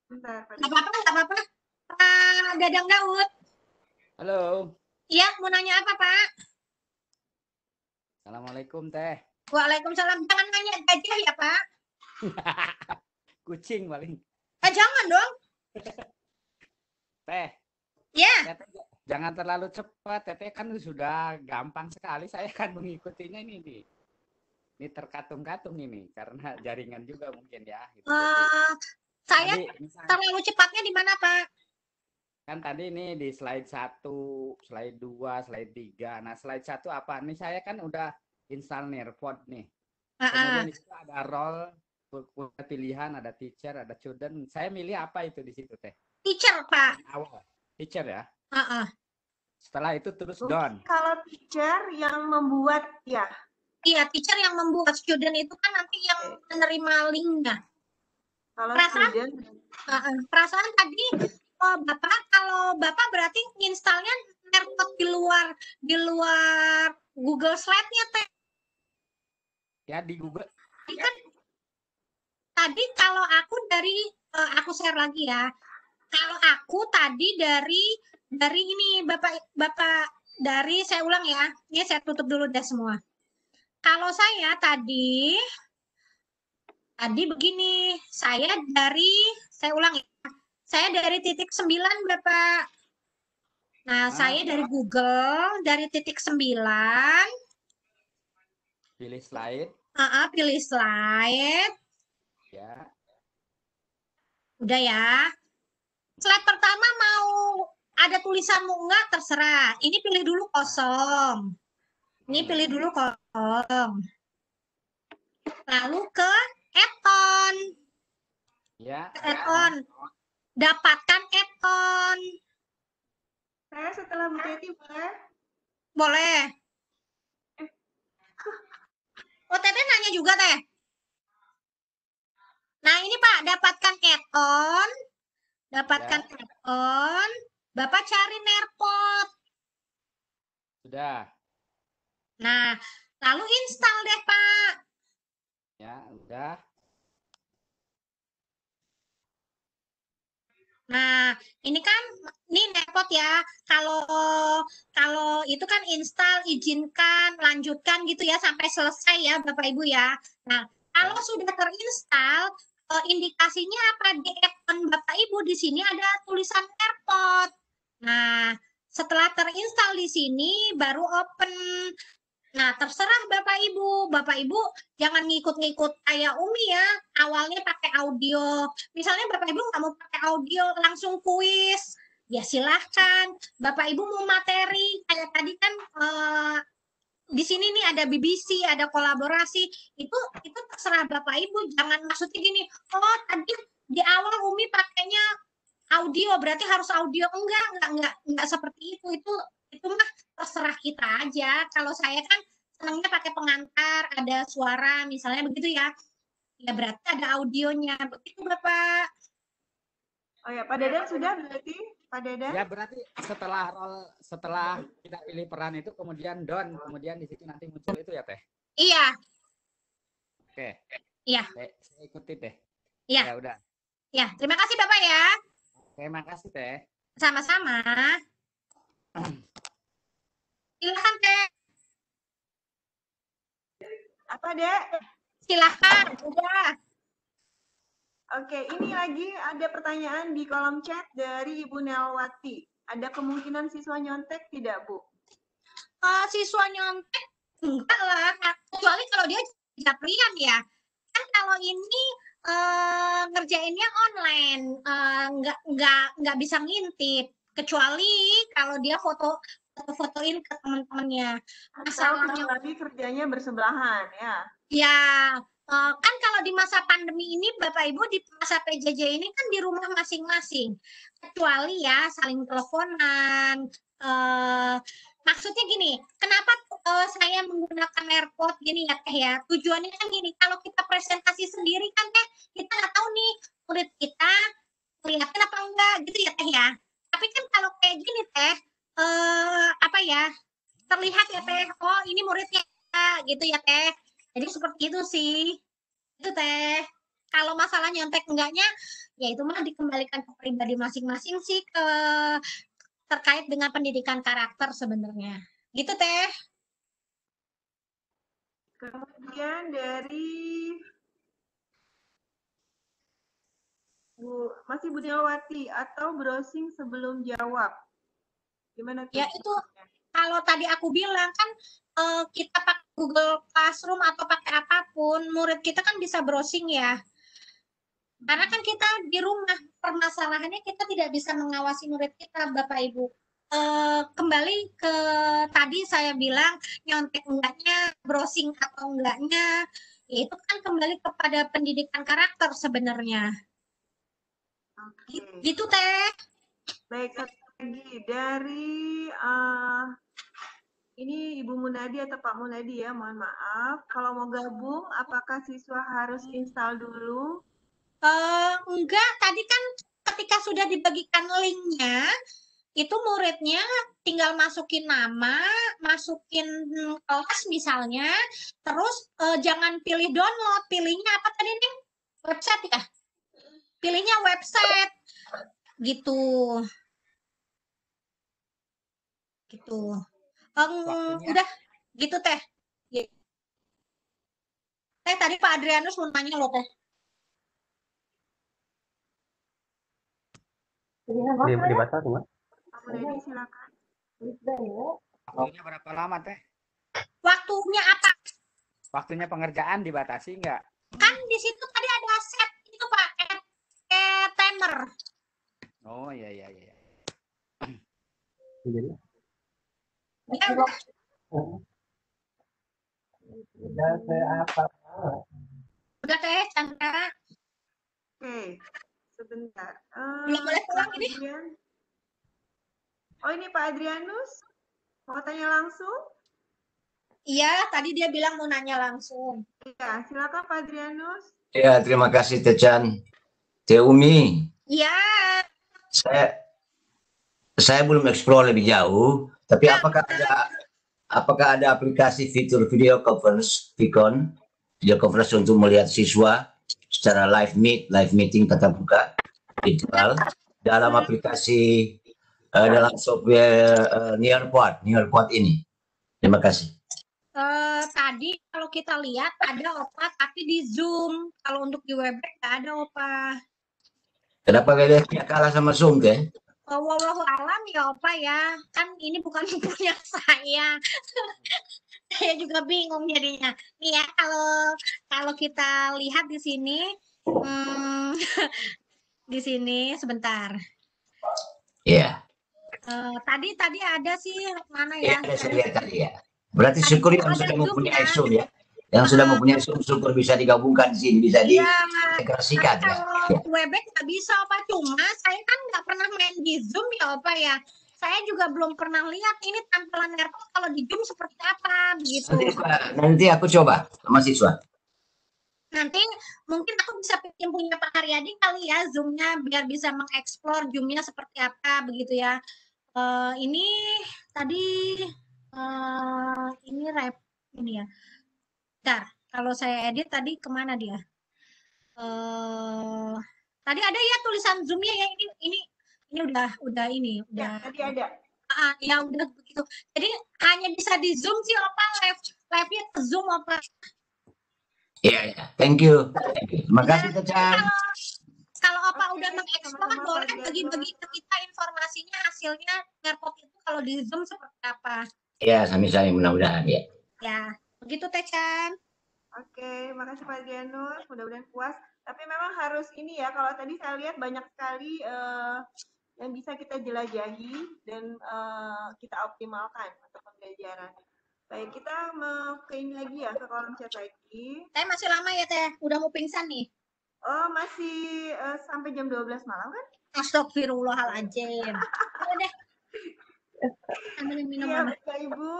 A: Bentar.
B: Nggak apa-apa. Pak Dadang Daud.
J: Halo.
B: Iya, mau nanya apa Pak?
J: Assalamualaikum Teh.
B: Waalaikumsalam. Jangan nanya gajah ya Pak.
J: Kucing paling.
B: Jangan dong.
J: Teh.
B: Ya.
J: Teteh, jangan terlalu cepat. Teteh kan sudah gampang sekali. Saya kan mengikutinya ini. Ini terkatung-katung ini karena jaringan juga mungkin ya. Gitu.
B: Saya terlalu cepatnya di mana Pak?
J: Kan tadi ini di slide 1, slide 2, slide 3. Nah, slide 1 apa? Nih saya kan udah install Nerpot nih. Kemudian di situ ada role, pilihan, ada teacher, ada student. Saya milih apa itu di situ Teh?
B: Teacher Pak.
J: Awal. Teacher ya? Setelah itu terus done.
A: Kalau teacher yang membuat, ya.
B: Iya, teacher yang membuat, student itu kan nanti yang menerima linknya.
A: Kalau
B: Perasaan,
A: student,
B: perasaan tadi Bapak, kalau Bapak berarti installnya Airpod di luar Google Slide-nya, Teh.
J: Ya, di Google.
B: Kan tadi kalau aku dari aku share lagi ya. Kalau aku tadi dari ini Bapak dari, saya ulang ya. Ini saya tutup dulu deh semua. Kalau saya tadi begini, saya ulang ya. Saya dari titik 9 Bapak. Nah, saya dari Google, dari titik 9.
J: Pilih slide.
B: Pilih slide.
J: Ya.
B: Udah ya. Slide pertama mau ada tulisanmu enggak, terserah. Ini pilih dulu kosong. Ini pilih dulu kosong. Lalu ke add-on.
J: Ya.
B: Add-on. Dapatkan add-on.
A: saya setelah Bu Teti boleh?
B: Boleh. Oh, Teteh nanya juga, Teh. Nah, ini Pak, dapatkan add-on. Dapatkan add-on. Bapak cari Airpod.
J: Sudah.
B: Nah, lalu install deh, Pak.
J: Ya, udah.
B: Nah, ini kan Airpod ya. Kalau itu kan install, izinkan, lanjutkan gitu ya sampai selesai ya, Bapak Ibu ya. Nah, kalau sudah terinstall, indikasinya apa di add-on Bapak Ibu di sini ada tulisan Airpod. Nah, setelah terinstall di sini baru open. Nah, terserah Bapak Ibu. Bapak Ibu jangan ngikut-ngikut kayak Umi ya. Awalnya pakai audio. Misalnya Bapak Ibu nggak mau pakai audio, langsung kuis. Ya silahkan. Bapak Ibu mau materi. Kayak tadi kan di sini nih ada BBC, ada kolaborasi. Itu terserah Bapak Ibu. Jangan maksudnya gini, oh tadi di awal Umi pakainya audio, berarti harus audio. Enggak seperti itu. Itu mah terserah kita aja. Kalau saya kan senangnya pakai pengantar, ada suara misalnya begitu ya. Ya berarti ada audionya. Begitu Bapak.
A: Oh ya, Pak Dadan sudah berarti? Pak Dadan?
J: Ya, berarti setelah kita pilih peran itu kemudian done, kemudian di situ nanti muncul itu ya, Teh.
B: Iya.
J: Oke.
B: Iya.
J: Saya ikuti, Teh.
B: Iya.
J: Ya udah.
B: Ya, terima kasih Bapak ya.
J: Terima kasih, Teh.
B: Sama-sama. Silahkan, Teh.
A: Apa, Dek?
B: Silahkan, udah.
A: Oke, ini lagi ada pertanyaan di kolom chat dari Ibu Nelwati. Ada kemungkinan siswa nyontek tidak, Bu?
B: Siswa nyontek enggak lah, kecuali kalau dia japrian ya. Kan kalau ini ngerjainnya online, nggak bisa ngintip. Kecuali kalau dia fotoin ke teman-temannya.
A: Masalahnya lagi kerjanya bersebelahan ya.
B: Ya, kan kalau di masa pandemi ini Bapak Ibu di masa PJJ ini kan di rumah masing-masing. Kecuali ya saling teleponan. Maksudnya gini, kenapa saya menggunakan Airpod gini ya Teh ya? Tujuannya kan gini, kalau kita presentasi sendiri kan Teh, kita nggak tahu nih murid kita kelihatan apa enggak gitu ya Teh ya. Tapi kan kalau kayak gini Teh, apa ya, terlihat ya Teh, oh ini muridnya gitu ya Teh. Jadi seperti itu sih. Itu Teh. Kalau masalah nyontek enggaknya, ya itu mah dikembalikan ke pribadi masing-masing sih, terkait dengan pendidikan karakter sebenarnya. Gitu Teh.
A: Kemudian dari masih Bu Nelwati, atau browsing sebelum jawab. Gimana tuh?
B: Ya itu kalau tadi aku bilang kan kita pakai Google Classroom atau pakai apapun, murid kita kan bisa browsing ya. Karena kan kita di rumah, permasalahannya kita tidak bisa mengawasi murid kita, Bapak Ibu. Kembali ke tadi saya bilang nyontek enggaknya, browsing atau enggaknya, itu kan kembali kepada pendidikan karakter sebenarnya.
A: Oke.
B: Gitu Teh.
A: Baik, lagi dari ini Ibu Munadi atau Pak Munadi ya, mohon maaf. Kalau mau gabung, apakah siswa harus install dulu?
B: Enggak, tadi kan ketika sudah dibagikan linknya, itu muridnya tinggal masukin nama, masukin kelas misalnya, terus jangan pilih download, pilihnya apa tadi nih? Website ya? Pilihnya website, gitu. Gitu. Udah, gitu Teh. Teh, tadi Pak Adrianus mau nanya loh Teh.
K: Dibaca cuma.
A: Munadi, silakan.
J: Waktunya berapa lama Teh?
B: Waktunya apa?
J: Waktunya pengerjaan dibatasi nggak?
B: Kan di situ tadi ada set itu Pak, kayak timer.
J: Oh iya iya iya.
B: Ya, udah. Udah Teh, Chandra.
A: Oke, sebentar.
B: Belum boleh pulang ini?
A: Oh ini Pak Adrianus, mau tanya langsung?
B: Iya, tadi dia bilang mau nanya langsung.
A: Iya, silakan Pak Adrianus.
E: Ya, terima kasih Tecan. Teh Umi,
B: Iya.
E: saya belum explore lebih jauh, tapi apakah ada aplikasi fitur video conference, Vicon, video conference untuk melihat siswa secara live meeting tatap muka virtual dalam aplikasi dalam software Nearpod ini. Terima kasih.
B: Tadi kalau kita lihat ada Opa tapi di Zoom. Kalau untuk di Webex nggak ada Opa.
E: Kenapa kalian kalah sama Zoom Teh?
B: Wallahu alam ya Opa ya. Kan ini bukan punya saya. Saya juga bingung jadinya. Nih ya, kalau kita lihat di sini di sini sebentar.
E: Iya.
B: Tadi ada sih mana
E: Ya,
B: ya?
E: saya lihat tadi ya. Berarti syukur yang sudah mempunyai Zoom ya. Yang sudah mempunyai Zoom, syukur bisa digabungkan di sini, bisa diintegrasikan. Ya.
B: Kalau Webex nggak bisa Opa, cuma saya kan nggak pernah main di Zoom ya Opa ya. Saya juga belum pernah lihat ini tampilan Nearpod kalau di Zoom seperti apa begitu.
E: Nanti aku coba sama siswa.
B: Nanti mungkin aku bisa pinjam punya Pak Haryadi kali ya Zoom-nya biar bisa mengeksplor Zoom-nya seperti apa begitu ya. Ini tadi ini ini ya. Bentar, kalau saya edit tadi kemana dia? Tadi ada ya tulisan Zoom-nya ya, ini udah ini udah.
A: Ya, tadi ada.
B: Ya udah begitu. Jadi hanya bisa di Zoom sih Opa, live-nya ke Zoom Opa.
E: Iya, ya. Thank you. Terima kasih Tecan.
B: Kalau Opa udah mengeksplor, boleh bagi-bagi ke kita informasinya hasilnya Nearpod itu kalau di Zoom seperti apa.
E: Ya, sami-sami mudah-mudahan ya.
B: Ya, begitu Tecan.
A: Oke, makasih Pak Adrianus, mudah-mudahan puas. Tapi memang harus ini ya, kalau tadi saya lihat banyak sekali yang bisa kita jelajahi dan kita optimalkan untuk pembelajaran. Baik, kita mau ke ini lagi ya, ke kolom chat lagi.
B: Teh masih lama ya Teh, udah mau pingsan nih.
A: Oh, masih sampai jam 12 malam kan?
B: Astagfirullahaladzim. Udah deh. Ambilin minum
A: Iya,
B: mama.
A: Bapak Ibu,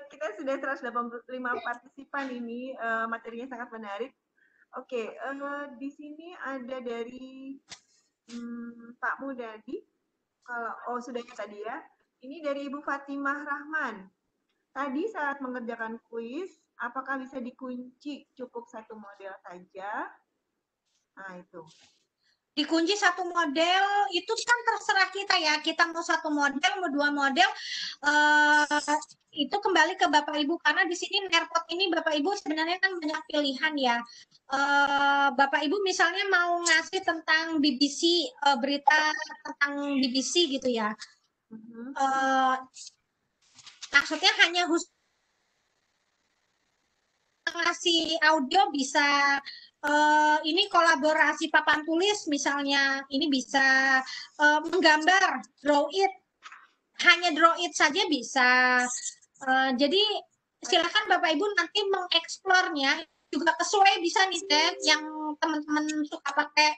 A: kita sudah 185 partisipan ini, materinya sangat menarik. Oke, di sini ada dari Pak Mudadi. Kalau sudah tadi ya. Ini dari Ibu Fatimah Rahman. Tadi saat mengerjakan kuis, apakah bisa dikunci cukup satu model saja? Nah, itu.
B: Dikunci satu model itu kan terserah kita ya. Kita mau satu model, mau dua model, itu kembali ke Bapak Ibu karena di sini Nearpod ini Bapak Ibu sebenarnya kan banyak pilihan ya. Bapak Ibu misalnya mau ngasih tentang BBC, berita tentang BBC gitu ya. Maksudnya hanya khusus ngasih audio bisa. Ini kolaborasi papan tulis misalnya ini bisa menggambar draw it, hanya draw it saja bisa. Jadi silakan Bapak Ibu nanti mengeksplornya juga sesuai bisa nih Teh yang teman-teman suka pakai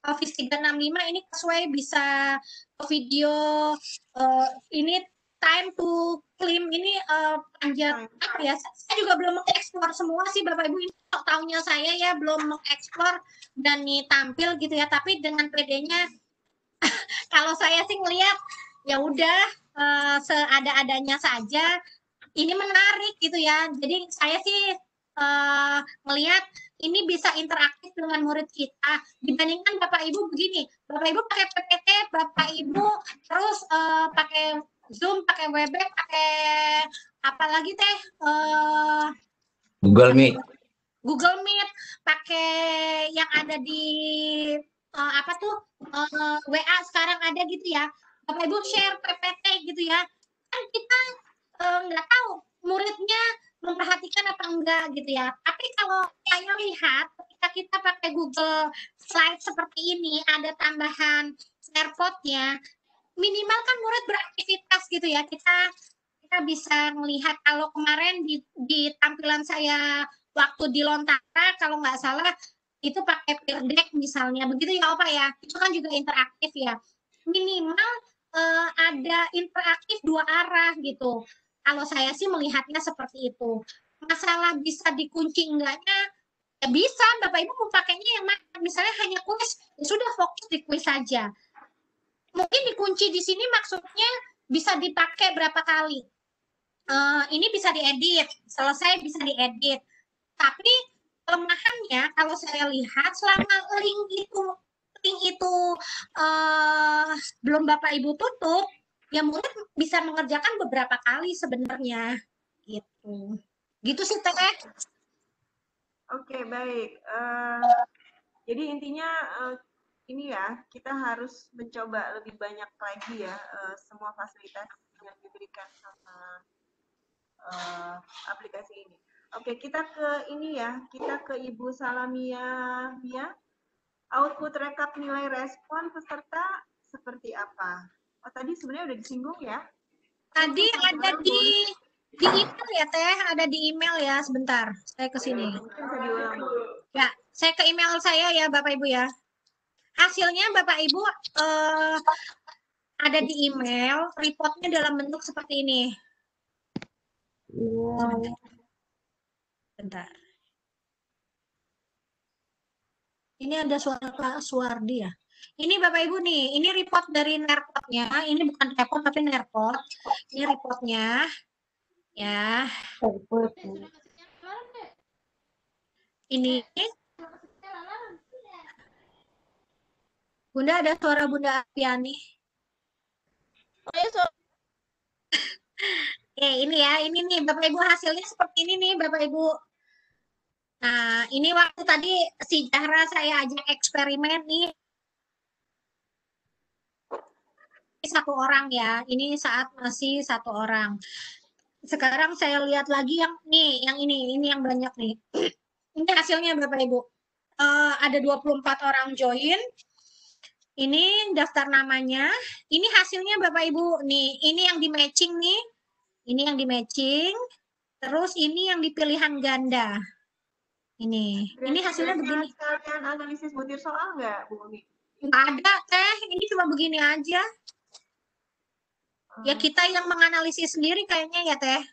B: Office 365 ini sesuai bisa video ini time to claim ini panjang apa ya? Saya juga belum mengeksplor semua sih Bapak Ibu, ini tahunnya saya ya belum mengeksplor dan nih tampil gitu ya, tapi dengan PD-nya kalau saya sih ngelihat ya udah seada-adanya saja. Ini menarik gitu ya. Jadi saya sih melihat ini bisa interaktif dengan murid kita dibandingkan Bapak Ibu begini. Bapak Ibu pakai PPT, Bapak Ibu terus pakai Zoom, pakai Webex, pakai apa lagi teh?
E: Google Meet.
B: Google Meet, pakai yang ada di apa tuh WA sekarang ada gitu ya. Bapak Ibu share PPT gitu ya. Kan kita nggak tahu muridnya memperhatikan apa enggak gitu ya. Tapi kalau saya lihat ketika kita pakai Google Slide seperti ini, ada tambahan AirPod-nya, minimal kan murid beraktivitas gitu ya. Kita bisa melihat kalau kemarin di tampilan saya waktu di Lontara, kalau nggak salah itu pakai peer deck misalnya, begitu ya Opa ya. Itu kan juga interaktif ya. Minimal ada interaktif dua arah gitu. Kalau saya sih melihatnya seperti itu. Masalah bisa dikunci enggaknya, ya bisa. Bapak Ibu mau pakainya yang mana? Misalnya hanya kuis, ya sudah fokus di kuis saja. Mungkin dikunci di sini maksudnya bisa dipakai berapa kali. Ini bisa diedit, selesai bisa diedit. Tapi kelemahannya kalau saya lihat selama link itu belum Bapak Ibu tutup, ya murid bisa mengerjakan beberapa kali sebenarnya gitu sih Teh.
A: Oke, baik. Jadi intinya ini ya, kita harus mencoba lebih banyak lagi ya semua fasilitas yang diberikan sama aplikasi ini. Oke, kita ke ini ya, kita ke Ibu Salamia Mia. Output rekap nilai respon peserta seperti apa? Oh, tadi sebenarnya udah disinggung ya?
B: Tadi ada di email ya Teh, ada di email ya. Sebentar, saya ke sini.
A: Bisa diulang.
B: Ya, saya ke email saya ya Bapak Ibu ya. Hasilnya Bapak Ibu ada di email, reportnya dalam bentuk seperti ini. Bentar. Ini ada suara Pak Suwardi ya. Ini Bapak Ibu nih, ini report dari Nerpot-nya. Ini bukan report tapi Nerpot. Ini reportnya. Ya. Ini. Bunda, ada suara Bunda Apiani. Ini ya, ini nih Bapak Ibu hasilnya seperti ini nih Bapak Ibu. Nah, ini waktu tadi si Zahra saya ajak eksperimen nih. Satu orang ya, ini saat masih satu orang. Sekarang saya lihat lagi yang ini yang banyak nih. Ini hasilnya Bapak Ibu. Ada 24 orang join. Ini daftar namanya. Ini hasilnya Bapak Ibu nih. Ini yang di matching nih. Ini yang di matching. Terus ini yang di pilihan ganda. Ini hasilnya begini.
A: Kalian analisis butir soal nggak, Bu Umi?
B: Nggak ada Teh. Ini cuma begini aja. Ya kita yang menganalisis sendiri kayaknya ya Teh.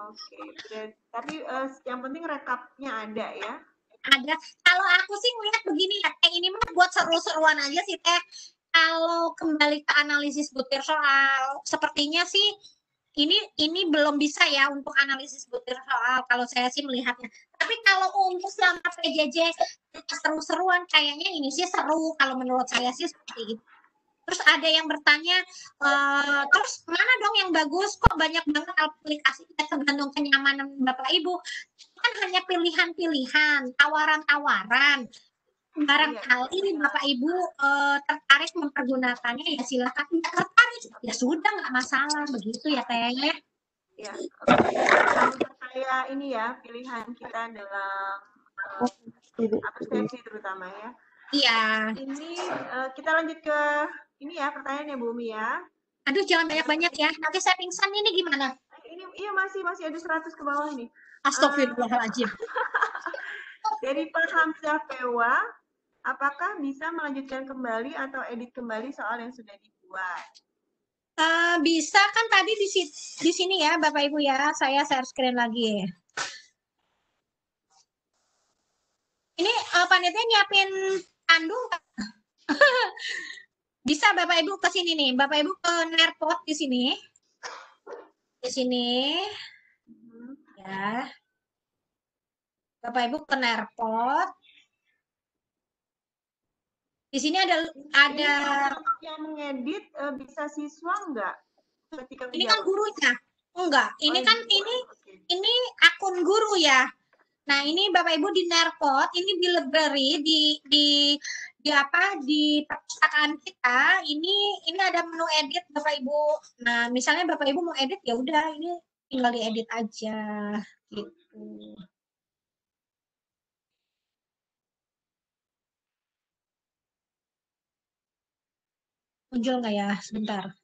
A: Oke, tapi yang penting rekapnya ada ya.
B: Ada. Kalau aku sih ngeliat begini ya, ini mah buat seru-seruan aja sih Teh. Kalau kembali ke analisis butir soal, sepertinya sih ini belum bisa ya untuk analisis butir soal. Kalau saya sih melihatnya. Tapi kalau untuk selama PJJ seru-seruan, kayaknya ini sih seru. Kalau menurut saya sih seperti itu. Terus ada yang bertanya, terus mana dong yang bagus? Kok banyak banget aplikasi? Tergantung kenyamanan Bapak Ibu. Kan hanya pilihan-pilihan, tawaran-tawaran. Barangkali Bapak Ibu tertarik mempergunakannya, ya silakan. Tidak tertarik, ya sudah, nggak masalah. Begitu ya Teh.
A: Ya, saya ini ya, pilihan kita dalam absensi terutama ya.
B: Iya.
A: Ini kita lanjut ke ini ya pertanyaannya Bu Umi ya.
B: Aduh jangan banyak-banyak ya. Nanti saya pingsan ini gimana?
A: Ini iya masih ada 100 ke bawah nih.
B: Astagfirullahaladzim.
A: Dari Pak Hamzah Pewa, apakah bisa melanjutkan kembali atau edit kembali soal yang sudah dibuat?
B: Bisa kan tadi di sini ya Bapak Ibu ya, saya share screen lagi. Ini panitia nyiapin pandu bisa Bapak Ibu ke sini nih, Bapak Ibu ke Nerpot di sini. Di sini. Ya. Bapak Ibu ke Nerpot. Di sini ada
A: yang mengedit bisa siswa enggak? Ketika
B: ini kan gurunya. Enggak, ini kan ini akun guru ya. Nah, ini Bapak Ibu di Nerpot, ini di library di perpustakaan kita, ini ada menu edit Bapak Ibu. Nah, misalnya Bapak Ibu mau edit ya udah ini tinggal diedit aja gitu. Muncul nggak ya? Sebentar.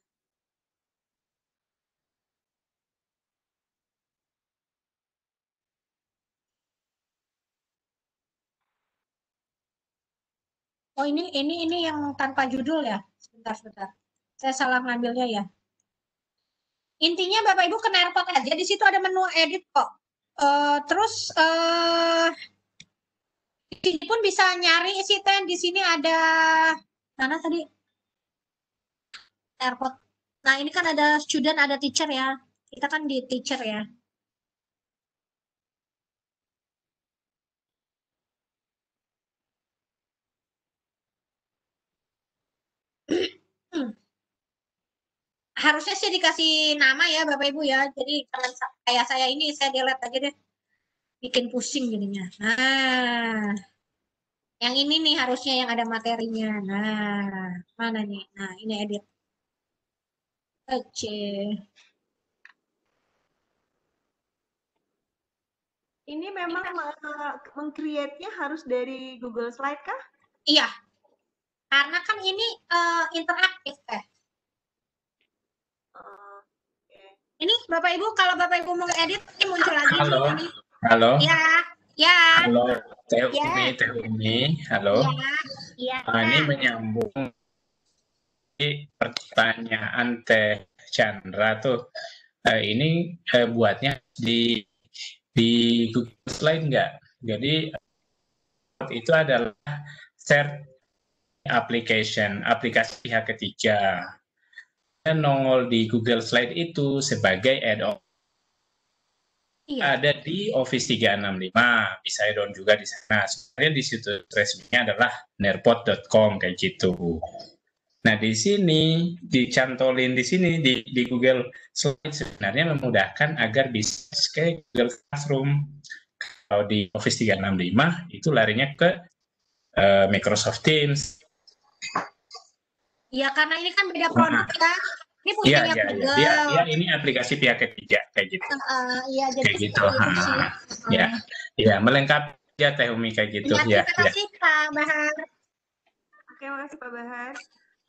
B: Oh, ini yang tanpa judul ya? Sebentar. Saya salah ngambilnya ya. Intinya Bapak Ibu ke Nerpot aja, di situ ada menu edit kok. Terus di sini pun bisa nyari isi ten. Di sini ada mana tadi? Nerpot. Nah, ini kan ada student, ada teacher ya. Kita kan di teacher ya. Harusnya sih dikasih nama ya Bapak Ibu ya. Jadi jangan kayak saya ini, saya delete aja deh. Bikin pusing jadinya. Nah, yang ini nih harusnya yang ada materinya. Nah, mana nih? Nah, ini edit. Oke.
A: Ini memang meng-create-nya harus dari Google Slide kah?
B: Iya. Karena kan ini interaktif teh. Ini Bapak Ibu, kalau Bapak Ibu mau edit, ini muncul lagi.
L: Halo.
B: Ini.
L: Halo.
B: Ya.
L: Halo, Teh Umi. Halo.
B: Ya.
L: Ini menyambung pertanyaan Teh Chandra tuh. Ini buatnya di Google Slide nggak? Jadi itu adalah share aplikasi pihak ketiga. Dan nongol di Google Slide itu sebagai add-on. Iya. Ada di Office 365, bisa add-on juga di sana. Sebenarnya di situs resminya adalah nerpot.com kayak gitu. Nah, di sini dicantolin di sini di Google Slide sebenarnya memudahkan agar bisa ke Google Classroom. Kalau di Office 365 itu larinya ke Microsoft Teams.
B: Ya, karena ini kan beda produk ya. Ini punyanya Google.
L: Iya, ini aplikasi pihak ketiga kayak gitu.
B: Iya, jadi
L: kayak gitu. Ya, melengkapi ya Teh Umi kayak gitu.
B: Ya, terima kasih Pak Bahar.
A: Oke, makasih Pak Bahar.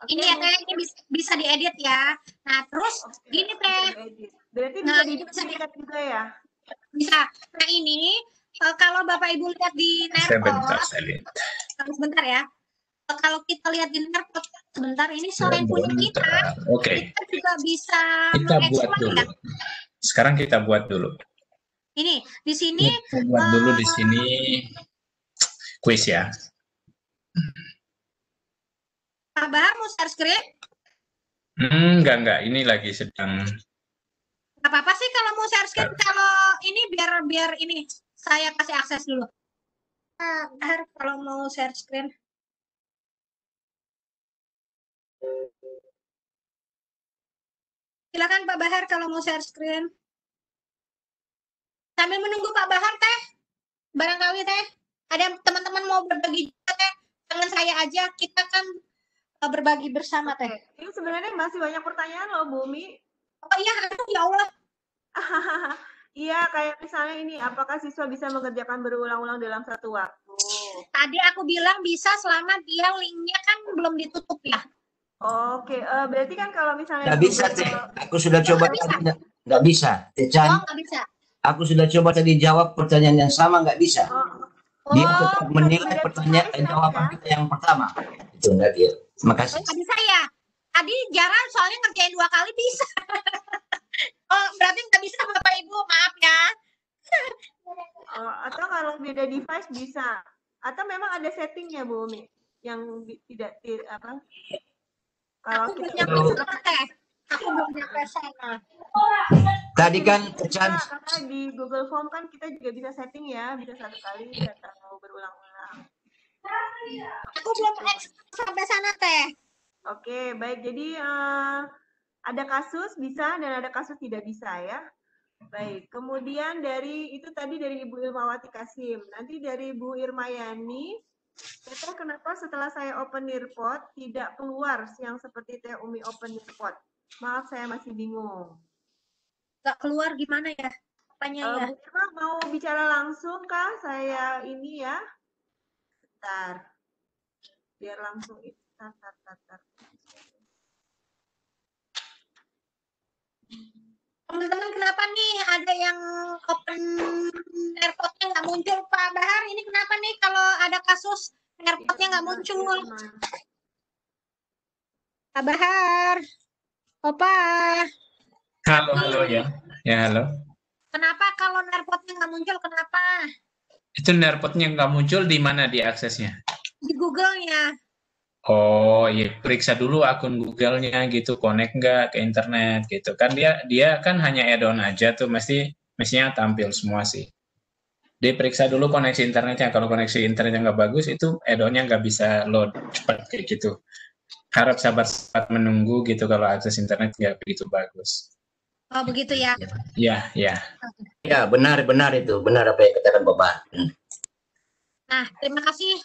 B: Ini ya Teh, ini bisa diedit ya. Nah, terus gini Teh.
A: Berarti bisa diedit juga ya?
B: Bisa. Nah, ini kalau Bapak Ibu lihat di Nerpot. Sebentar ya. Kalau kita lihat di Nerpot sebentar, ini selain punya kita juga bisa
L: buat dulu. Ya. Sekarang kita buat dulu.
B: Ini di sini
L: kita buat dulu di sini kuis ya.
B: Pak Bahar mau share screen?
L: Enggak. Ini lagi sedang.
B: Gak apa-apa sih kalau mau share screen. Kalau ini biar ini saya kasih akses dulu. Bahar kalau mau share screen. Silakan Pak Bahar kalau mau share screen. Sambil menunggu Pak Bahar Teh, barangkali Teh, ada teman-teman mau berbagi juga Teh, dengan saya aja, kita kan berbagi bersama Teh.
A: Ini sebenarnya masih banyak pertanyaan loh Bu Umi.
B: Oh iya, ya Allah.
A: Iya, kayak misalnya ini, apakah siswa bisa mengerjakan berulang-ulang dalam satu waktu?
B: Tadi aku bilang bisa selama dia linknya kan belum ditutup ya.
A: Oke, berarti kan kalau misalnya
E: nggak bisa Teh, aku sudah coba tadi nggak bisa. Teh Chan,
B: nggak bisa.
E: Aku sudah coba tadi jawab pertanyaan yang sama nggak bisa.
B: Oh
E: Dia tetap menilai pertanyaan jawaban kita yang pertama. Itu enggak dia. Terima kasih.
B: Nggak bisa ya? Tadi jarang soalnya ngerjain 2 kali bisa. Oh, berarti nggak bisa Bapak Ibu, maaf ya.
A: Atau kalau beda device bisa. Atau memang ada settingnya Bu Umi yang tidak apa? Kalau
B: Aku
A: kita
B: belum nyampe sana teh. Aku belum nyampe sana.
E: Tadi kan Chan
A: karena di Google Form kan kita juga bisa setting ya, bisa 1 kali atau berulang-ulang.
B: Aku belum sampai sana teh.
A: Oke, baik. Jadi ada kasus bisa dan ada kasus tidak bisa ya. Baik. Kemudian dari itu tadi dari Ibu Irmawati Kasim. Nanti dari Bu Irmayani, Teteh kenapa setelah saya open Nearpod tidak keluar yang seperti Teh Umi open Nearpod? Maaf, saya masih bingung.
B: Nggak keluar gimana ya? Apanya ya?
A: Bu Irma mau bicara langsung kah? Saya ini ya. Bentar. Biar langsung ini.
B: Teman-teman kenapa nih ada yang open airport-nya nggak muncul Pak Bahar? Ini kenapa nih kalau ada kasus airport-nya nggak muncul? Pak Bahar, Opa.
L: Halo ya. Ya, halo.
B: Kenapa kalau airport-nya nggak muncul? Kenapa?
L: Itu airport-nya nggak muncul di mana di aksesnya?
B: Di Google-nya.
L: Oh iya, periksa dulu akun Google-nya gitu, connect nggak ke internet gitu. Kan dia kan hanya add-on aja tuh, mestinya tampil semua sih. Diperiksa dulu koneksi internetnya. Kalau koneksi internetnya nggak bagus, itu add-on-nya nggak bisa load cepat kayak gitu. Harap sabar menunggu gitu kalau akses internet nggak begitu bagus.
B: Oh begitu ya?
L: Ya.
E: Ya, benar itu. Benar apa yang katakan Bapak.
B: Nah, terima kasih.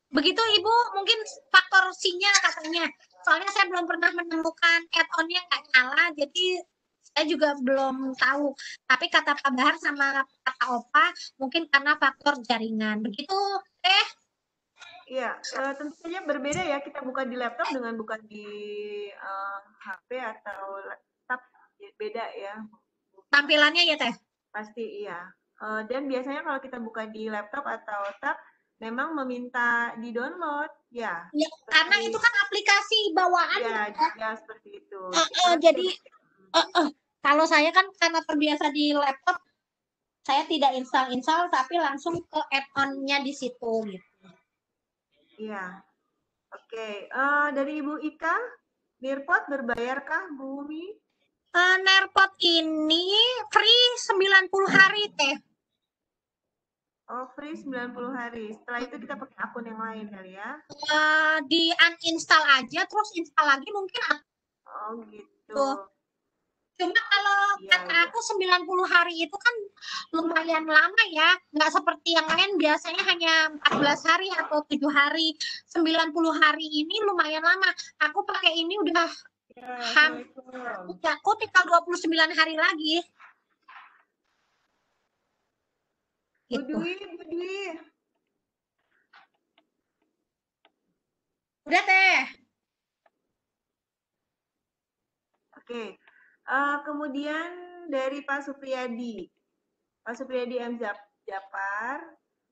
B: Begitu Ibu, mungkin faktor sinyal katanya. Soalnya saya belum pernah menemukan add-on-nya nggak nyala, jadi saya juga belum tahu. Tapi kata Pak Bahar sama kata Opa, mungkin karena faktor jaringan. Begitu, Teh?
A: Iya, tentu saja berbeda ya. Kita buka di laptop dengan buka di HP atau laptop, beda ya.
B: Tampilannya ya, Teh?
A: Pasti iya. Dan biasanya kalau kita buka di laptop atau tab, memang meminta di-download, ya.
B: Ya, karena itu kan aplikasi bawaan.
A: Ya, seperti itu.
B: Jadi, kalau saya kan karena terbiasa di laptop, saya tidak install, tapi langsung ke add-on-nya di situ, gitu.
A: Iya. Oke. Dari Ibu Ika, Nearpod berbayarkah, Bu Umi?
B: Nearpod ini free 90 hari, Teh.
A: Oh, free 90 hari. Setelah itu kita pakai akun yang lain kali ya?
B: Di uninstall aja, terus install lagi mungkin.
A: Oh, gitu.
B: Cuma kalau kata aku 90 hari itu kan lumayan lama ya. Nggak seperti yang lain biasanya hanya 14 hari atau 7 hari. 90 hari ini lumayan lama. Aku pakai ini udah aku tinggal 29 hari lagi.
A: Bu Dwi.
B: Udah, Teh.
A: Oke. Kemudian dari Pak Supriyadi. Pak Supriyadi M. Japar.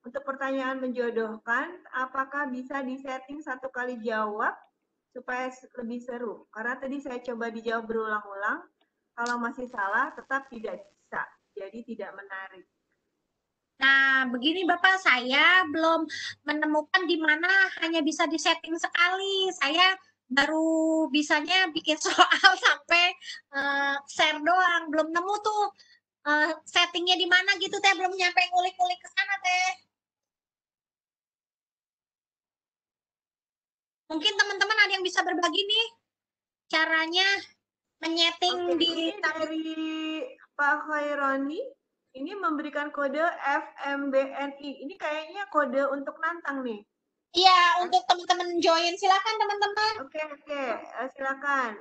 A: Untuk pertanyaan menjodohkan, apakah bisa disetting 1 kali jawab supaya lebih seru? Karena tadi saya coba dijawab berulang-ulang. Kalau masih salah, tetap tidak bisa. Jadi tidak menarik.
B: Nah, begini Bapak, saya belum menemukan di mana hanya bisa disetting sekali. Saya baru bisanya bikin soal sampai share doang. Belum nemu tuh settingnya di mana gitu, Teh. Belum nyampe ngulik-ngulik ke sana, Teh. Mungkin teman-teman ada yang bisa berbagi nih caranya menyeting di
A: dari Pak Khaironi. Ini memberikan kode FMBNI. Ini kayaknya kode untuk nantang nih.
B: Iya, untuk teman-teman join. Silakan teman-teman.
A: Oke. Silakan.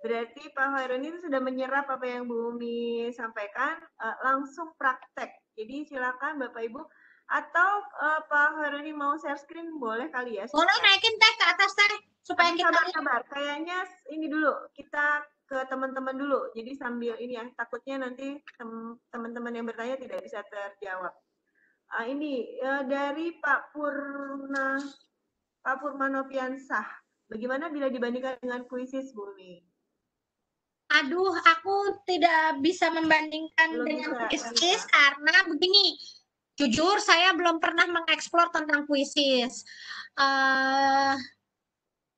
A: Berarti Pak Khaironi itu sudah menyerap apa yang Bu Umi sampaikan. Langsung praktek. Jadi silakan Bapak Ibu. Atau Pak Khaironi mau share screen boleh kali ya?
B: Boleh naikin Teh ke atas Teh. Supaya kita
A: sabar. Kayaknya ini dulu. Kita ke teman-teman dulu. Jadi sambil ini ya, takutnya nanti teman-teman yang bertanya tidak bisa terjawab. Ini dari Pak Purmanopiansah. Bagaimana bila dibandingkan dengan puisis, Bumi?
B: Aduh, aku tidak bisa membandingkan
A: Belum
B: dengan
A: bisa,
B: puisis karena begini, jujur saya belum pernah mengeksplor tentang puisis.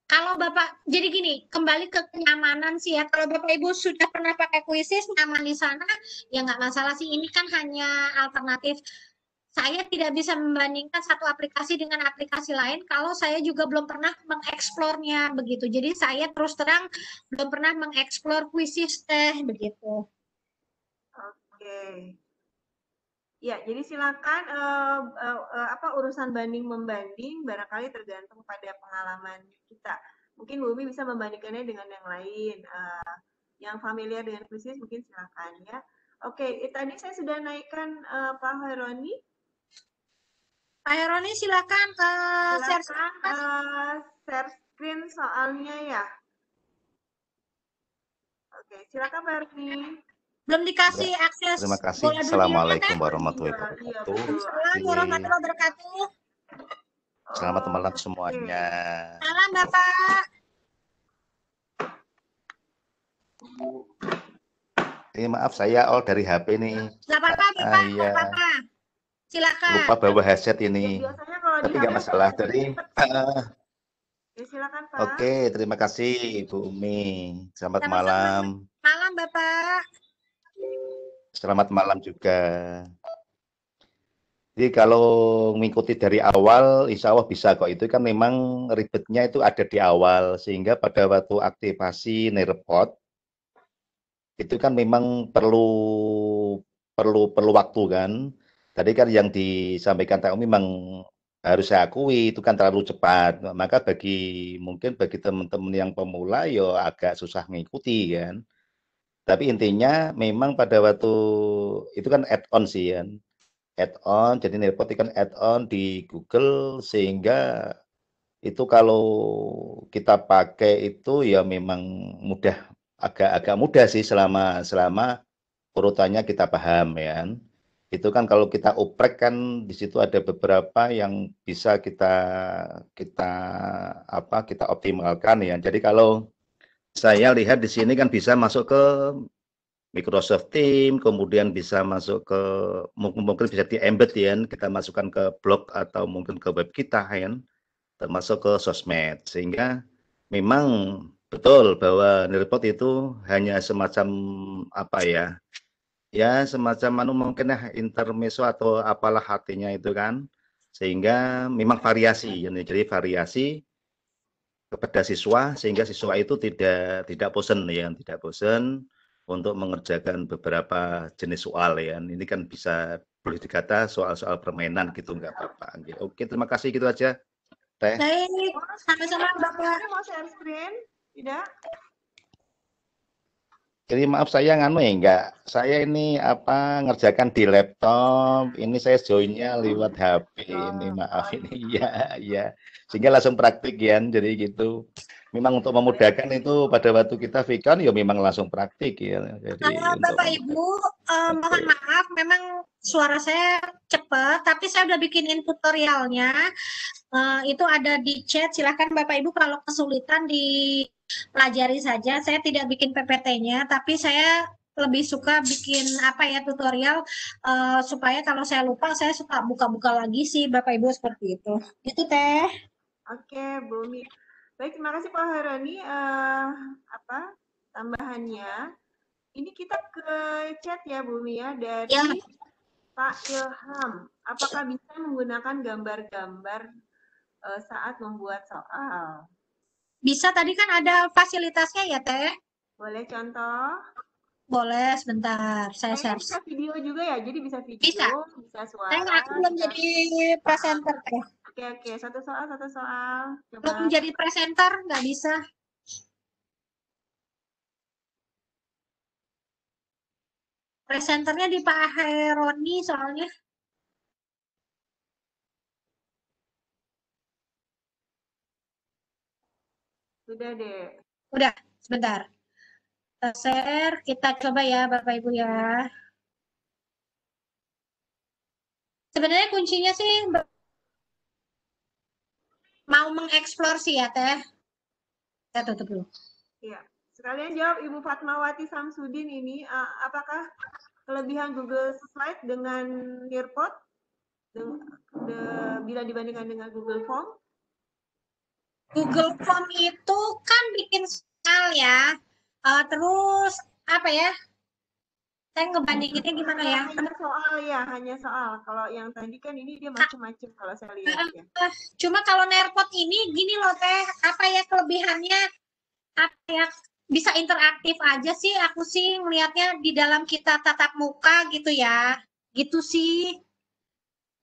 B: Kalau Bapak, jadi gini, kembali ke kenyamanan sih ya. Kalau Bapak Ibu sudah pernah pakai puisis, nyaman di sana, ya nggak masalah sih. Ini kan hanya alternatif. Saya tidak bisa membandingkan satu aplikasi dengan aplikasi lain kalau saya juga belum pernah mengeksplornya begitu. Jadi saya terus terang belum pernah mengeksplor puisis begitu.
A: Oke. Ya, jadi silakan urusan banding membanding barangkali tergantung pada pengalaman kita. Mungkin Bumi bisa membandingkannya dengan yang lain. Yang familiar dengan puisis mungkin silakan ya. Oke, tadi saya sudah naikkan Pak Heroni.
B: Pak Heroni silakan
A: share screen soalnya ya. Oke, silakan Pak Heroni.
B: Belum dikasih akses.
M: Terima kasih. Assalamualaikum warahmatullahi wabarakatuh.
B: Assalamualaikum warahmatullahi wabarakatuh.
M: Selamat malam semuanya.
B: Salam Bapak.
M: Ini maaf saya all dari HP nih.
B: Nggak apa-apa Bapak.
M: Iya.
B: Silakan.
M: Lupa bawa headset ini. Tapi nggak masalah. Jadi
A: silakan Pak.
M: Oke, terima kasih Ibu Umi. Selamat malam.
B: Malam Bapak.
M: Selamat malam juga. Jadi kalau mengikuti dari awal, insya Allah bisa kok. Itu kan memang ribetnya itu ada di awal, sehingga pada waktu aktivasi Nearpod itu kan memang perlu waktu kan. Tadi kan yang disampaikan Kak Umi memang harus saya akui itu kan terlalu cepat. Maka mungkin bagi teman-teman yang pemula ya agak susah mengikuti kan. Tapi intinya memang pada waktu itu kan add-on sih kan. Add-on, jadi Nearpod kan add-on di Google sehingga itu kalau kita pakai itu ya memang mudah, agak mudah sih selama urutannya kita paham ya kan. Itu kan kalau kita oprek kan di situ ada beberapa yang bisa kita optimalkan ya. Jadi kalau saya lihat di sini kan bisa masuk ke Microsoft Teams, kemudian bisa masuk ke mungkin bisa di embed ya, kita masukkan ke blog atau mungkin ke web kita ya, termasuk ke sosmed. Sehingga memang betul bahwa Nearpod itu hanya semacam apa ya semacam mungkin intermezzo atau apalah artinya itu kan. Sehingga memang variasi, jadi variasi kepada siswa sehingga siswa itu tidak bosan ya, tidak bosan untuk mengerjakan beberapa jenis soal ya. Ini kan bisa boleh dikata soal-soal permainan gitu, nggak apa-apa. Oke, terima kasih gitu aja. Teh.
B: Baik, sama-sama Bapak.
A: Mau share screen? Tidak?
M: Jadi maaf saya enggak. Saya ini ngerjakan di laptop. Ini saya joinnya lewat HP. Ini maaf ini ya. Sehingga langsung praktik ya. Jadi gitu. Memang untuk memudahkan itu pada waktu kita Vicon ya memang langsung praktik ya. Jadi
B: Bapak Ibu, mohon maaf memang suara saya cepat, tapi saya udah bikinin tutorialnya. Itu ada di chat. Silahkan Bapak Ibu kalau kesulitan dipelajari saja. Saya tidak bikin PPT-nya, tapi saya lebih suka bikin tutorial supaya kalau saya lupa saya suka buka-buka lagi sih Bapak Ibu seperti itu. Itu Teh.
A: Oke, Bumi. Baik, terima kasih Pak Heroni. Tambahannya. Ini kita ke chat ya Bumi ya dari Pak Ilham. Apakah bisa menggunakan gambar-gambar saat membuat soal?
B: Bisa, tadi kan ada fasilitasnya ya Teh.
A: Boleh contoh?
B: Boleh, sebentar. Saya share.
A: Bisa video juga ya, jadi bisa video, bisa suara.
B: Aku belum jadi presenter Teh.
A: Oke, satu soal. Coba.
B: Belum jadi presenter, nggak bisa. Presenternya di Pak Heroni soalnya.
A: Sudah deh.
B: Udah, sebentar. Kita share, kita coba ya Bapak Ibu ya. Sebenarnya kuncinya sih mau mengeksplor sih ya Teh. Saya tutup dulu.
A: Iya. Sekalian jawab Ibu Fatmawati Samsudin ini, apakah kelebihan Google Slide dengan Nearpod bila dibandingkan dengan Google Form?
B: Google Form itu kan bikin soal ya. Terus apa ya? Saya ngebandinginnya gimana ya?
A: Hanya soal. Kalau yang tadi kan ini dia macam-macam kalau saya lihat ya.
B: Cuma kalau Nearpod ini gini loh Teh, apa ya kelebihannya? Apa ya? Bisa interaktif aja sih, aku sih ngelihatnya di dalam kita tatap muka gitu ya. Gitu sih.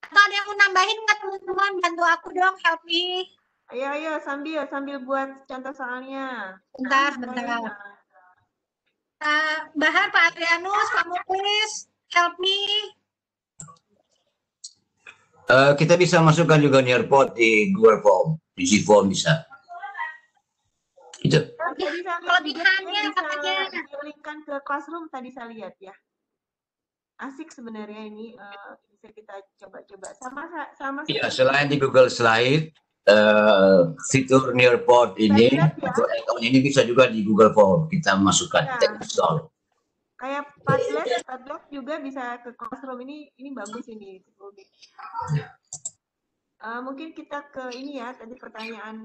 B: Atau ada yang mau nambahin nggak teman-teman? Bantu aku dong, help me.
A: Ayo sambil buat contoh soalnya.
B: Bentar. Bahar, Pak Adrianus, Pak Muklis, help me.
E: Kita bisa masukkan juga Nearpod di Google Form, di Form bisa. Gitu.
B: Kelebihannya apanya?
A: Dilingkan ke Classroom tadi saya lihat ya. Asik sebenarnya ini bisa kita coba-coba sama.
E: Ya, selain di Google Slide, fitur Nearpod ini, fitur icon ini bisa juga di Google Form kita masukkan, kita install.
A: Kayak Padlet juga bisa ke Classroom ini bagus ini. Mungkin kita ke ini ya tadi pertanyaan.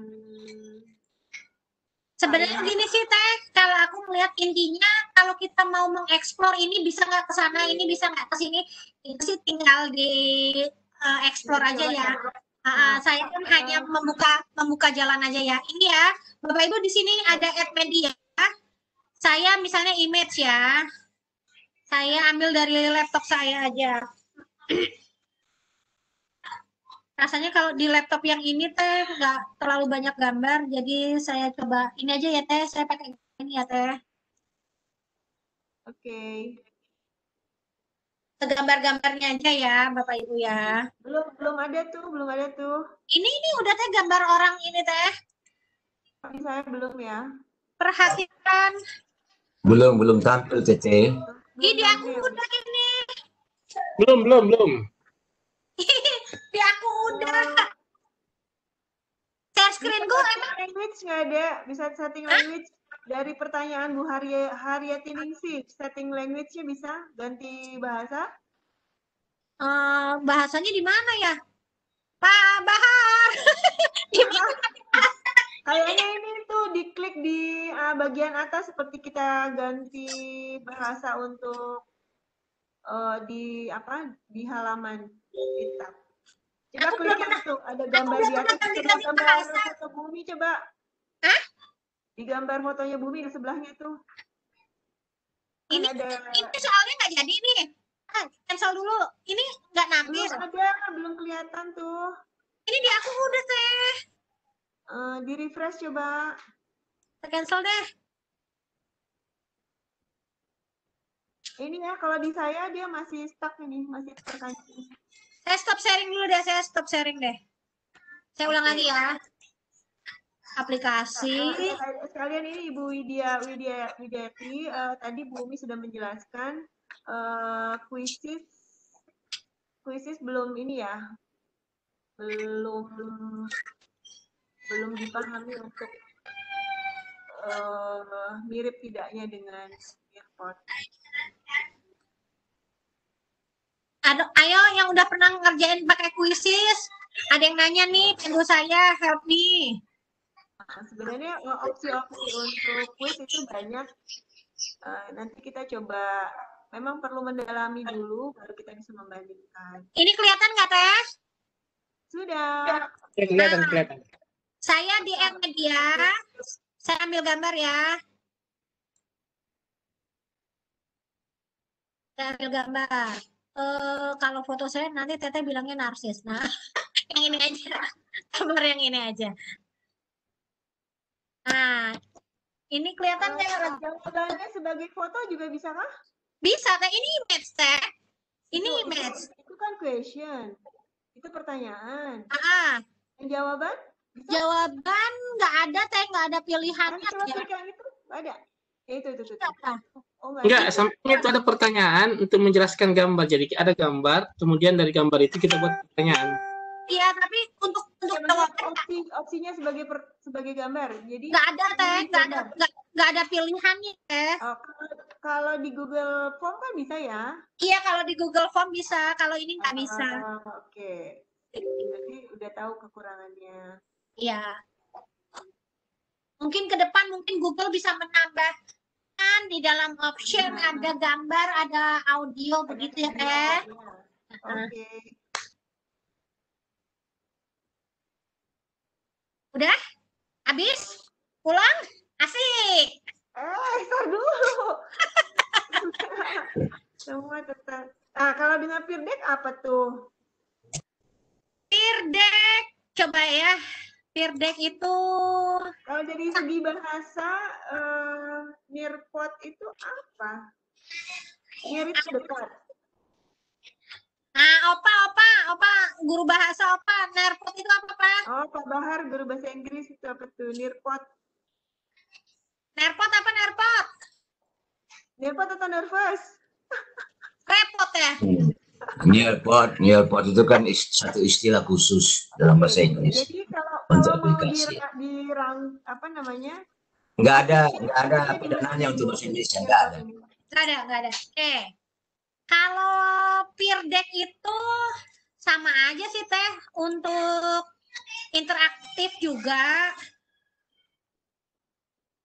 B: Sebenarnya gini sih Teh, kalau aku melihat intinya kalau kita mau mengeksplor ini bisa nggak ke sana, ini bisa nggak ke sini, itu sih tinggal di explore aja ya. Saya kan hanya membuka jalan aja ya. Ini ya, Bapak Ibu di sini ada add media. Saya misalnya image ya. Saya ambil dari laptop saya aja. Rasanya kalau di laptop yang ini Teh nggak terlalu banyak gambar, jadi saya coba ini aja ya Teh. Saya pakai ini ya Teh.
A: Oke.
B: Gambar-gambarnya aja ya Bapak Ibu ya.
A: Belum ada tuh.
B: Ini udah Teh gambar orang ini Teh.
A: Tapi saya belum ya.
B: Perhatikan.
E: Belum tampil Tete.
B: Di aku udah ini.
G: Belum.
B: Di aku udah. Share screen gue emang.
A: Language nggak ada. Bisa setting language. Dari pertanyaan Bu Haryati Ningsih, setting language-nya bisa ganti bahasa?
B: Bahasanya di mana ya? Pak Bahar. Di mana?
A: Kayaknya ini tuh diklik di bagian atas seperti kita ganti bahasa untuk di halaman kita. Coba klik itu ada gambar di atas, gambar foto bumi coba. Di gambar fotonya Bumi di sebelahnya tuh.
B: Ini soalnya nggak jadi nih. Cancel dulu. Ini nggak nampil.
A: Belum kelihatan tuh.
B: Ini di aku udah Teh.
A: Di refresh coba.
B: Cancel deh.
A: Ini ya kalau di saya dia masih stuck ini, masih terkancing.
B: Saya stop sharing dulu deh. Saya ulang lagi ya. Aplikasi.
A: Sekalian ini Ibu Widiati tadi Bu Umi sudah menjelaskan kuisis belum ini ya, belum dipahami untuk mirip tidaknya dengan Nearpod.
B: Ayo yang udah pernah ngerjain pakai kuisis, ada yang nanya nih, tunggu saya, help me.
A: Sebenarnya opsi-opsi untuk kuis itu banyak. Nanti kita coba, memang perlu mendalami dulu baru kita bisa membandingkan.
B: Ini kelihatan nggak Teh?
A: Sudah.
G: Kelihatan.
B: Saya di add media, saya ambil gambar ya. Saya ambil gambar. Kalau foto saya nanti Teteh bilangnya narsis. Nah, yang ini aja, gambar yang ini aja. Nah, ini kelihatan nggak?
A: Jawabannya sebagai foto juga bisa kah?
B: Bisa, Teh. Ini image, Teh. Ini image.
A: Itu kan question. Itu pertanyaan. Jawaban? Bisa?
B: Jawaban nggak ada, Teh. Nggak ada pilihannya.
A: Kalau klik yang itu ada. Itu. Oh,
G: Enggak,
A: ada.
G: sampingnya itu ada pertanyaan untuk menjelaskan gambar. Jadi ada gambar, kemudian dari gambar itu kita buat pertanyaan.
B: Iya, tapi untuk
A: opsinya sebagai gambar. Jadi
B: nggak ada teh, nggak ada pilihannya teh.
A: Oh, kalau di Google Form kan bisa ya?
B: Iya, kalau di Google Form bisa, kalau ini nggak bisa.
A: Oke. Jadi udah tahu kekurangannya.
B: Iya. Mungkin ke depan mungkin Google bisa menambahkan di dalam option ada gambar, ada audio begitu ya teh.
A: Oke.
B: Udah? Habis? Pulang? Asik.
A: Tar dulu. Semua tetap. Nah, kalau dengan Peer Deck apa tuh?
B: Peer Deck, coba ya. Peer Deck itu
A: kalau dari segi bahasa Nearpod itu apa? Near itu dekat.
B: Nah, Opa, guru bahasa Opa, Nearpod itu apa, Pak?
A: Oh, Pak Bahar, guru bahasa Inggris itu apa tuh? Nearpod.
B: Nearpod apa Nearpod?
A: Nearpod atau nervous?
B: Repot ya?
E: Nearpod itu kan satu istilah khusus dalam bahasa Inggris.
A: Jadi kalau
E: untuk
A: mau
E: aplikasi.
A: apa namanya?
E: Nggak ada pidananya untuk bahasa Indonesia, nggak ada.
B: Nggak ada. Oke. Kalau Peer Deck itu sama aja sih teh, untuk interaktif juga.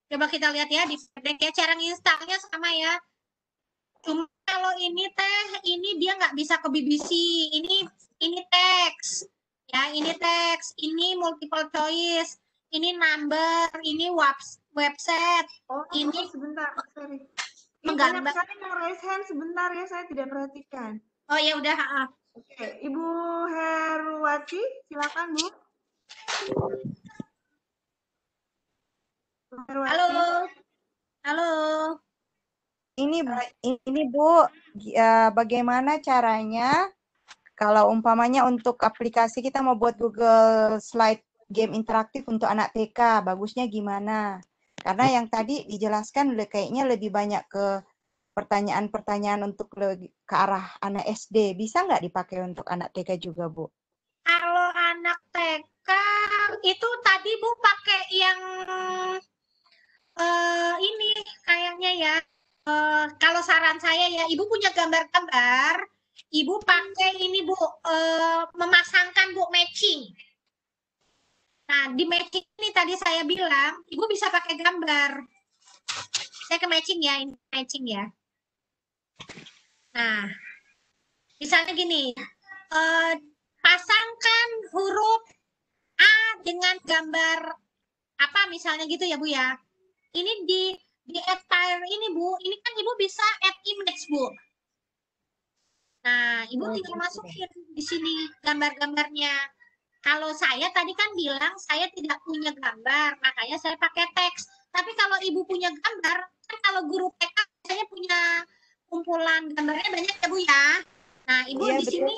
B: Coba kita lihat ya di Peer Deck ya, cara installnya sama ya. Cuma kalau ini teh, ini dia nggak bisa ke BBC. Ini teks, ya ini teks, ini multiple choice, ini number, ini website.
A: Oh,
B: ini
A: sebentar, sorry.
B: Menggambar.
A: Banyak sekali yang raise hand sebentar ya, saya tidak perhatikan.
B: Oh ya udah.
A: Oke, Ibu Heruwati, silakan Bu. Halo.
I: Ini Bu, bagaimana caranya kalau umpamanya untuk aplikasi kita mau buat Google Slide game interaktif untuk anak TK, bagusnya gimana? Karena yang tadi dijelaskan kayaknya lebih banyak ke pertanyaan-pertanyaan untuk ke arah anak SD. Bisa nggak dipakai untuk anak TK juga, Bu?
B: Kalau anak TK itu tadi Bu pakai yang ini kayaknya ya. Kalau saran saya ya, Ibu punya gambar-gambar, Ibu pakai ini Bu, memasangkan Bu matching. Nah, di matching ini tadi saya bilang, Ibu bisa pakai gambar. Saya ke matching ya, ini matching ya. Nah, misalnya gini, pasangkan huruf A dengan gambar apa misalnya gitu ya Bu ya. Ini di add file ini Bu, ini kan Ibu bisa add image Bu. Nah, Ibu tinggal masukin di sini gambar-gambarnya. Kalau saya tadi kan bilang saya tidak punya gambar, makanya saya pakai teks. Tapi kalau Ibu punya gambar, kan kalau guru TK saya punya kumpulan gambarnya banyak ya Bu ya. Nah, Ibu di sini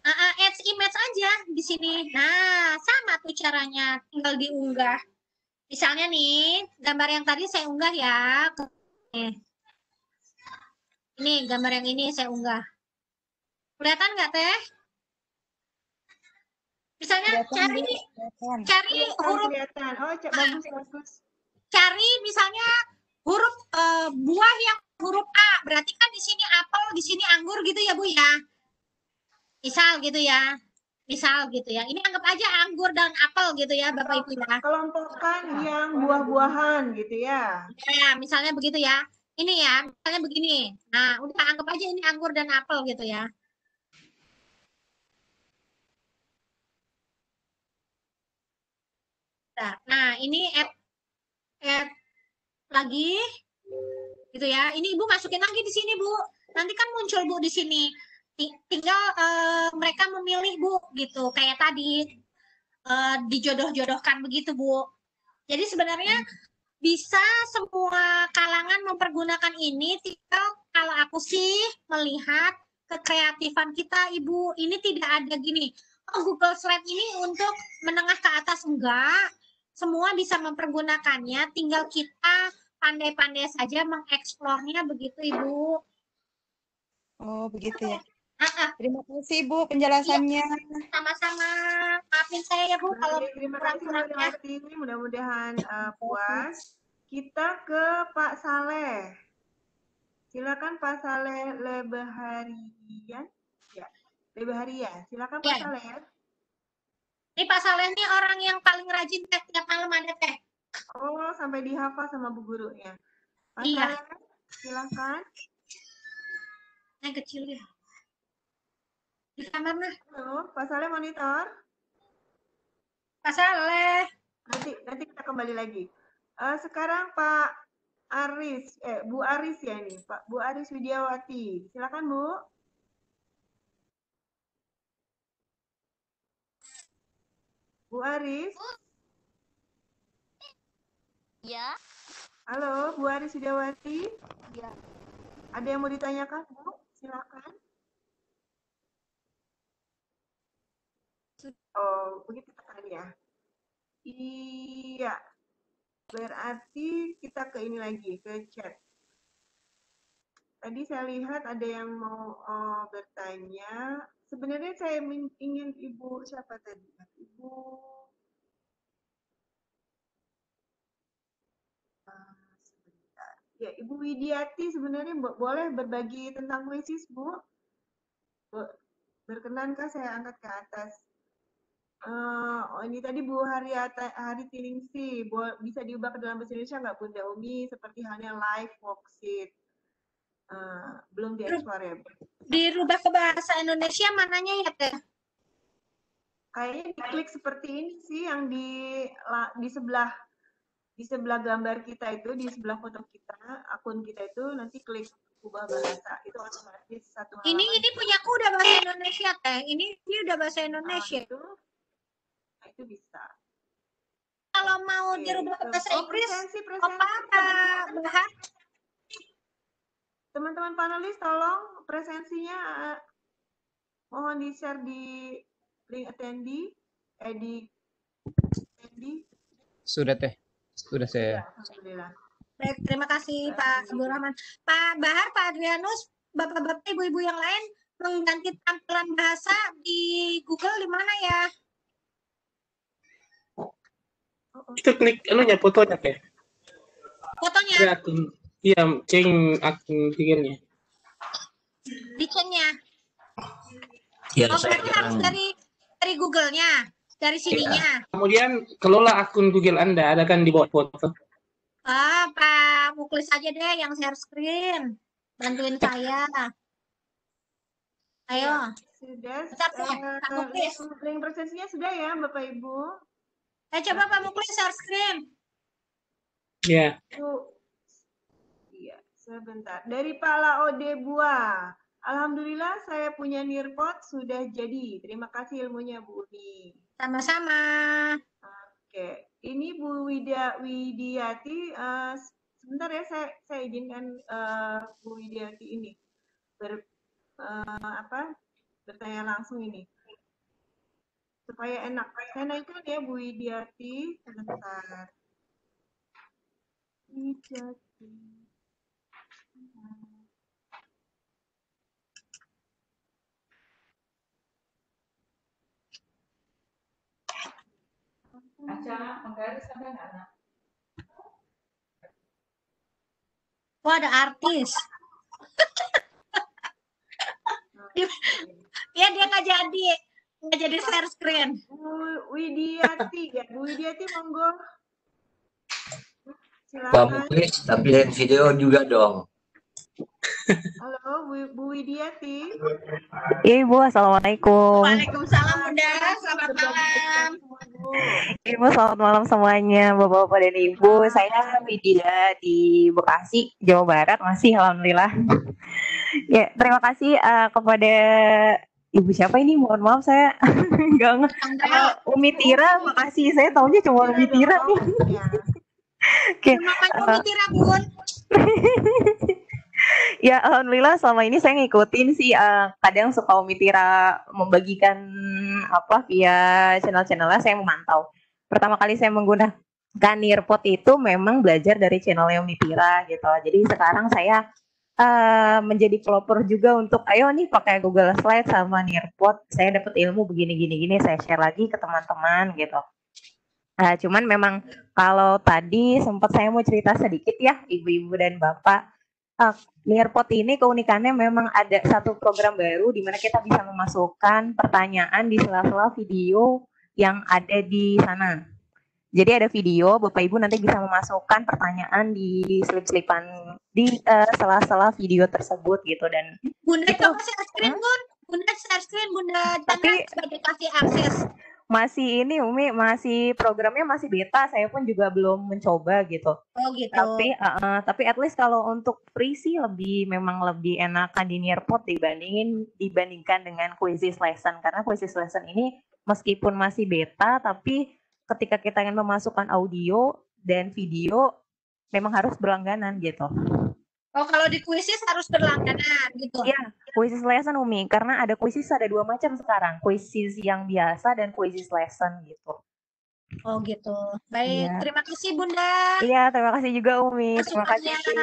B: add image aja di sini. Nah, sama tuh caranya, tinggal diunggah. Misalnya nih, gambar yang tadi saya unggah ya. Ini gambar yang ini saya unggah. Kelihatan nggak Teh? Misalnya cari huruf. Cari misalnya huruf buah yang huruf A. Berarti kan di sini apel, di sini anggur gitu ya Bu ya. Misal gitu ya. Ini anggap aja anggur dan apel gitu ya Bapak Ibu ya.
A: Kelompokkan yang buah-buahan gitu ya.
B: Ya, misalnya begitu ya. Ini ya, misalnya begini. Nah, udah anggap aja ini anggur dan apel gitu ya. Nah, ini add lagi gitu ya. Ini Ibu masukin lagi di sini, Bu. Nanti kan muncul Bu di sini. Tinggal mereka memilih Bu gitu. Kayak tadi dijodoh-jodohkan begitu, Bu. Jadi sebenarnya bisa semua kalangan mempergunakan ini. Tinggal kalau aku sih melihat kekreatifan kita, Ibu. Ini tidak ada gini. Oh, Google Slide ini untuk menengah ke atas enggak. Semua bisa mempergunakannya, tinggal kita pandai-pandai saja mengeksplornya begitu, Ibu.
I: Oh, begitu ya. Terima kasih Bu penjelasannya.
B: Sama-sama. Maafin saya ya Bu kalau
A: Baik, terima kasih Bu
B: kurang-kurangnya.
A: Dewati. Mudah-mudahan puas. Kita ke Pak Saleh. Silakan Pak Saleh Lebaharian. Ya, Lebaharian. Silakan Pak Saleh.
B: Ini Pak Saleh ini orang yang paling rajin teh, tiap malam ada teh.
A: Oh, sampai dihafal sama bu gurunya. Pak
B: Iya.
A: Saleh, silakan.
B: Yang kecil ya. Di kamar nah.
A: Halo, Pak Saleh monitor.
B: Pak Saleh.
A: Nanti kita kembali lagi. Sekarang Pak Aris, Bu Aris ya ini, Bu Aris Widiawati. Silakan Bu. Bu Aris.
F: Ya.
A: Halo, Bu Aris Widiawati.
F: Ya.
A: Ada yang mau ditanyakan, Bu? Silakan. Oh, begitu kan ya. Iya. Berarti kita ke ini lagi, ke chat. Tadi saya lihat ada yang mau bertanya. Sebenarnya saya ingin Ibu siapa tadi? Ibu sebentar. Ya, Ibu Widiati sebenarnya boleh berbagi tentang krisis, Bu? Berkenankah saya angkat ke atas? Oh, ini tadi Bu Haritiningsih, bisa diubah ke dalam bahasa Indonesia nggak Bunda Umi? Seperti halnya live worksheet. Belum dieksplor ya, Bu?
B: Dirubah ke bahasa Indonesia mananya ya teh?
A: Kayaknya diklik seperti ini sih yang di sebelah gambar kita itu, di sebelah foto kita, akun kita itu nanti klik ubah bahasa. Itu otomatis satu halaman.
B: Ini punyaku udah bahasa Indonesia teh. Ini udah bahasa Indonesia.
A: Itu bisa.
B: Kalau mau dirubah ke bahasa Inggris, apa Bahar?
A: Teman-teman panelis tolong presensinya mohon di-share di link attendee, di attendee.
K: Sudah teh, sudah saya.
A: Alhamdulillah.
B: Baik, terima kasih Pak Abdul Rahman. Pak Bahar, Pak Adrianus, Bapak-bapak, Ibu-ibu yang lain mengganti tampilan bahasa di Google di mana ya?
G: Itu klik anunya fotonya teh.
B: Fotonya.
G: Ada akun. Iya, ceng akun Google-nya.
B: Di cengnya.
E: Ya,
B: Oh,
E: saya
B: berarti harus dari Google-nya, dari sininya.
G: Kemudian kelola akun Google Anda, ada kan di bawah foto.
B: Pak Muklis aja deh yang share screen. Bantuin saya. Ayo.
A: Sudah.
B: Pak Muklis.
A: Link presensinya sudah ya, Bapak Ibu?
B: Coba Pak Muklis share screen.
G: Ya.
A: Iya, sebentar. Dari Pak Laode Bua. Alhamdulillah saya punya Nearpod sudah jadi. Terima kasih ilmunya Bu Uni.
B: Sama-sama.
A: Oke, ini Bu Widiati. Sebentar ya, saya izinkan Bu Widiati ini bertanya langsung ini supaya enak. Saya naikkan ya Bu Widiati. Sebentar. Widiati.
N: Acara menggaris sampai anak.
B: Wah, ada artis. Ya, dia nggak jadi share screen.
A: Bu Widiati ya, Bu Widiati monggo.
E: Pak
A: Silakan.
E: Muklis, tampilin video juga dong.
A: Halo, Bu Widiati.
O: Iya Ibu, Assalamualaikum.
B: Waalaikumsalam Bunda, selamat malam.
O: Ibu, selamat malam semuanya, Bapak-Bapak dan Ibu. Saya Widya di Bekasi, Jawa Barat, masih Alhamdulillah. Ya, terima kasih kepada Ibu siapa ini? Mohon maaf saya nggak Umi Tira, makasih. Saya taunya cuma Umi Tira nih. Oke.
B: Umi Tira, Bun.
O: Ya, alhamdulillah selama ini saya ngikutin sih, kadang suka Umi Tira membagikan via channel-channelnya, saya memantau. Pertama kali saya menggunakan kan Nearpod itu memang belajar dari channelnya Umi Tira gitu. Jadi sekarang saya menjadi pelopor juga untuk ayo nih pakai Google Slide sama Nearpod. Saya dapat ilmu begini gini saya share lagi ke teman-teman gitu. Cuman memang kalau tadi sempat saya mau cerita sedikit ya ibu-ibu dan bapak. Nearpod ini keunikannya memang ada satu program baru di mana kita bisa memasukkan pertanyaan di sela-sela video yang ada di sana. Jadi ada video, Bapak Ibu nanti bisa memasukkan pertanyaan di selip-selipan di sela-sela video tersebut gitu dan
B: Bunda
O: itu
B: coba share screen Bun. Bunda share screen Bunda Chandra supaya dikasih akses.
O: masih ini Umi masih programnya masih beta, saya pun juga belum mencoba gitu.
B: Oh gitu.
O: Tapi at least kalau untuk free sih memang lebih enakan di Nearpod dibandingkan dengan Quizzes Lesson karena Quizzes Lesson ini meskipun masih beta tapi ketika kita ingin memasukkan audio dan video memang harus berlangganan gitu.
B: Oh kalau di Quizzes harus berlangganan gitu.
O: Iya, Quizzes Lesson Umi, karena ada Quizzes ada 2 macam sekarang, Quizzes yang biasa dan Quizzes Lesson gitu.
B: Oh gitu. Baik,
O: Iya.
B: terima kasih Bunda.
O: Iya, terima kasih juga Umi. Terima
B: Masukannya.
O: kasih.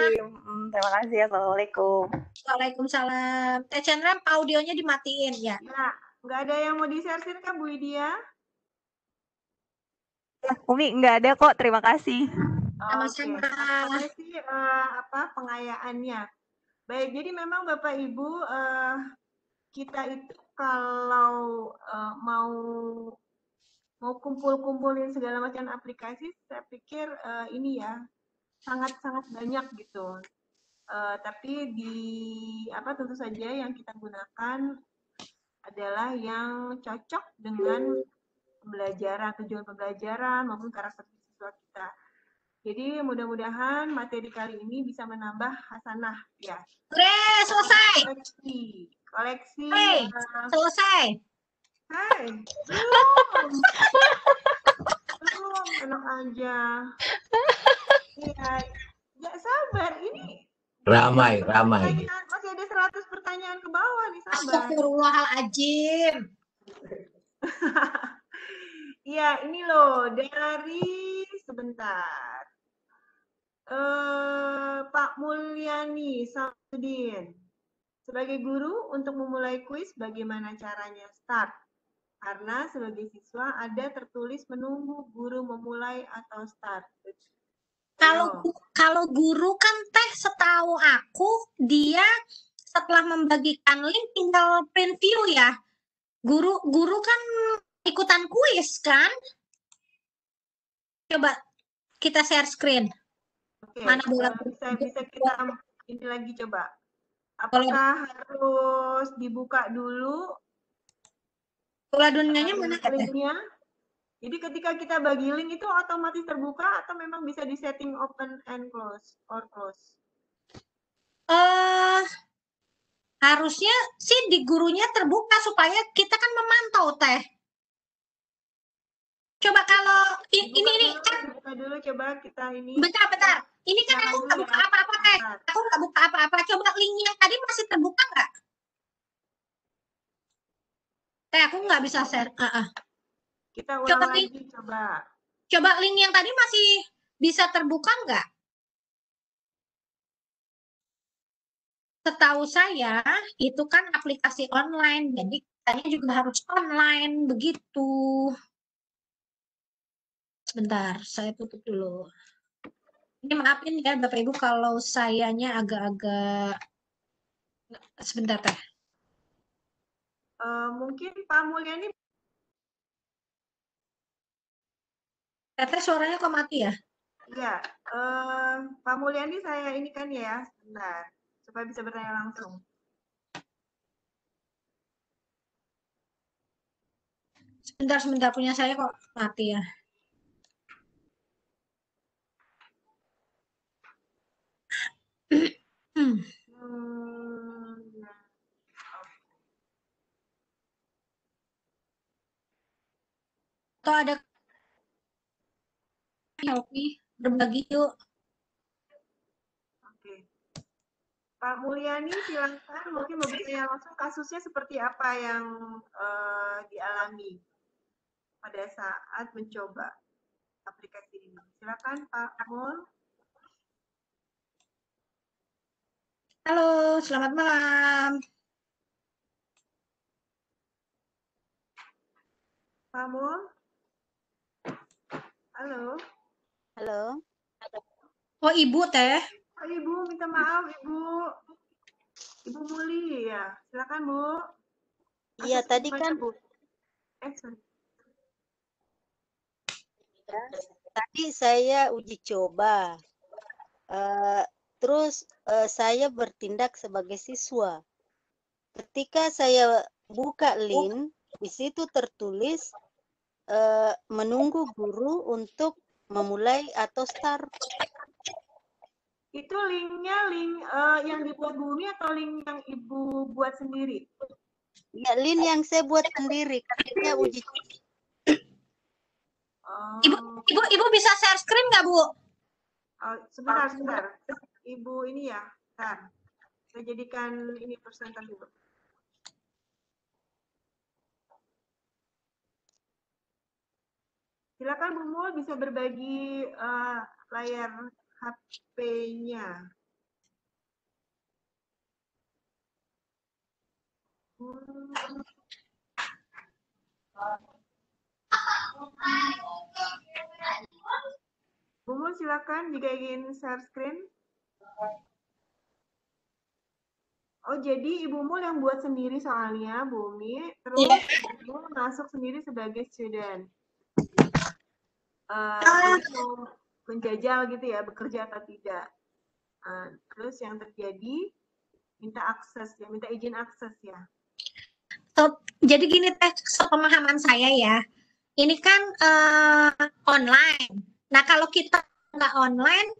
O: Terima kasih. Assalamualaikum.
B: Waalaikumsalam. Teh Chandra audionya dimatiin ya.
A: Nah, nggak ada yang mau di-share kan Bu Widya?
O: Umi nggak ada kok. Terima kasih.
A: Oke, apa sih pengayaannya? Baik, jadi memang Bapak Ibu kita itu kalau mau kumpul-kumpulin segala macam aplikasi, saya pikir ini ya sangat-sangat banyak gitu. Tapi tentu saja yang kita gunakan adalah yang cocok dengan tujuan pembelajaran maupun karakter siswa kita. Jadi mudah-mudahan materi kali ini bisa menambah hasanah ya.
B: Selesai.
A: Koleksi.
B: Selesai.
A: Hai. Belum, enak aja. Iya, nggak sabar ini.
E: Ramai.
A: Masih ada 100 pertanyaan ke bawah nih, sabar.
B: Astagfirullahaladzim.
A: Iya, ini loh dari sebentar. Pak Mulyani Samsudin. Sebagai guru untuk memulai kuis bagaimana caranya start? Karena sebagai siswa ada tertulis menunggu guru memulai atau start.
B: Kalau guru kan Teh setahu aku dia setelah membagikan link tinggal preview ya. Guru kan ikutan kuis kan? Coba kita share screen.
A: Oke,
B: mana bola
A: bisa kita ini lagi coba. Apakah harus dibuka dulu?
B: Bola dunianya mana
A: linknya? Jadi ketika kita bagi link itu otomatis terbuka atau memang bisa di setting open and close or close?
B: Harusnya sih di gurunya terbuka supaya kita kan memantau Teh. Coba kalau ini
A: buka dulu coba kita ini.
B: Bentar. Ini kan aku nggak buka apa-apa Teh. Aku nggak buka apa-apa. Coba linknya tadi masih terbuka nggak? Teh aku nggak bisa share.
A: Kita ulang lagi coba.
B: Coba link yang tadi masih bisa terbuka nggak? Setahu saya itu kan aplikasi online, jadi katanya juga harus online begitu. Sebentar, saya tutup dulu. Ini maafin ya Bapak Ibu kalau sayanya agak-agak sebentar Teh.
A: Mungkin Pak Mulyani.
B: Teteh suaranya kok mati ya?
A: Iya, Pak Mulyani saya ini kan ya, sebentar, supaya bisa bertanya langsung.
B: Sebentar punya saya kok mati ya. Atau ada help nih, berbagi yuk.
A: Oke. Pak Mulyani silakan mungkin mau bertanya langsung kasusnya seperti apa yang dialami pada saat mencoba. aplikasi ini. Silakan Pak Mul.
B: Halo, selamat malam.
A: Pak Mul. Halo.
F: Halo.
B: Oh, Ibu Teh.
A: Oh, Ibu, minta maaf Ibu. Ibu Muli ya. Silakan Bu.
F: Iya, tadi kan
A: sorry.
F: tadi saya uji coba. Terus saya bertindak sebagai siswa. Ketika saya buka link, di situ tertulis menunggu guru untuk memulai atau start.
A: Itu linknya link yang dibuat Bumi atau link yang Ibu buat sendiri?
F: Ya, link yang saya buat sendiri. Katanya uji.
B: Ibu bisa share screen nggak, Bu?
A: Sebentar. Ibu ini ya, bentar. Saya jadikan ini presenter dulu. Silakan Bu Mul bisa berbagi layar HP-nya. Bu Mul silakan jika ingin share screen. Oh, jadi Ibu Mul yang buat sendiri soalnya, Bumi, terus Ibu masuk sendiri sebagai student. Untuk menjajal gitu ya, bekerja atau tidak. Terus yang terjadi minta akses ya, minta izin akses ya.
B: Jadi gini Teh, sepemahaman saya ya, ini kan online. Nah kalau kita nggak online,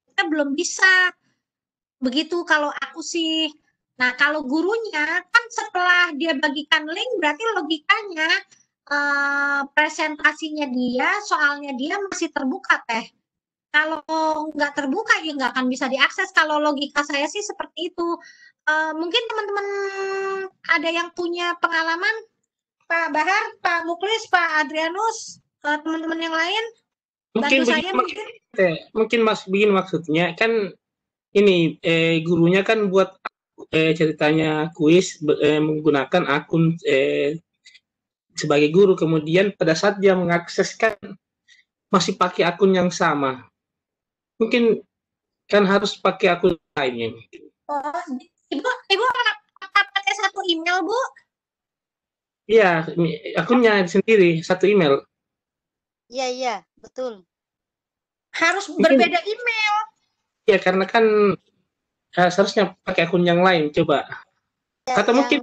B: kita belum bisa. Begitu kalau aku sih. Nah kalau gurunya kan setelah dia bagikan link, berarti logikanya presentasinya dia, soalnya dia masih terbuka Teh. Kalau nggak terbuka ya nggak akan bisa diakses. Kalau logika saya sih seperti itu. Mungkin teman-teman ada yang punya pengalaman, Pak Bahar, Pak Muklis, Pak Adrianus, teman-teman yang lain.
G: Mungkin
B: Bantu saya mungkin.
G: Mungkin Mas begini maksudnya kan ini gurunya kan buat ceritanya kuis menggunakan akun sebagai guru, kemudian pada saat dia mengakseskan masih pakai akun yang sama. Mungkin kan harus pakai akun lainnya.
B: Ibu pakai satu email, Bu?
G: Iya, akunnya sendiri, satu email.
F: Iya, betul.
B: Harus berbeda email.
G: Iya, karena kan seharusnya pakai akun yang lain, coba. Atau mungkin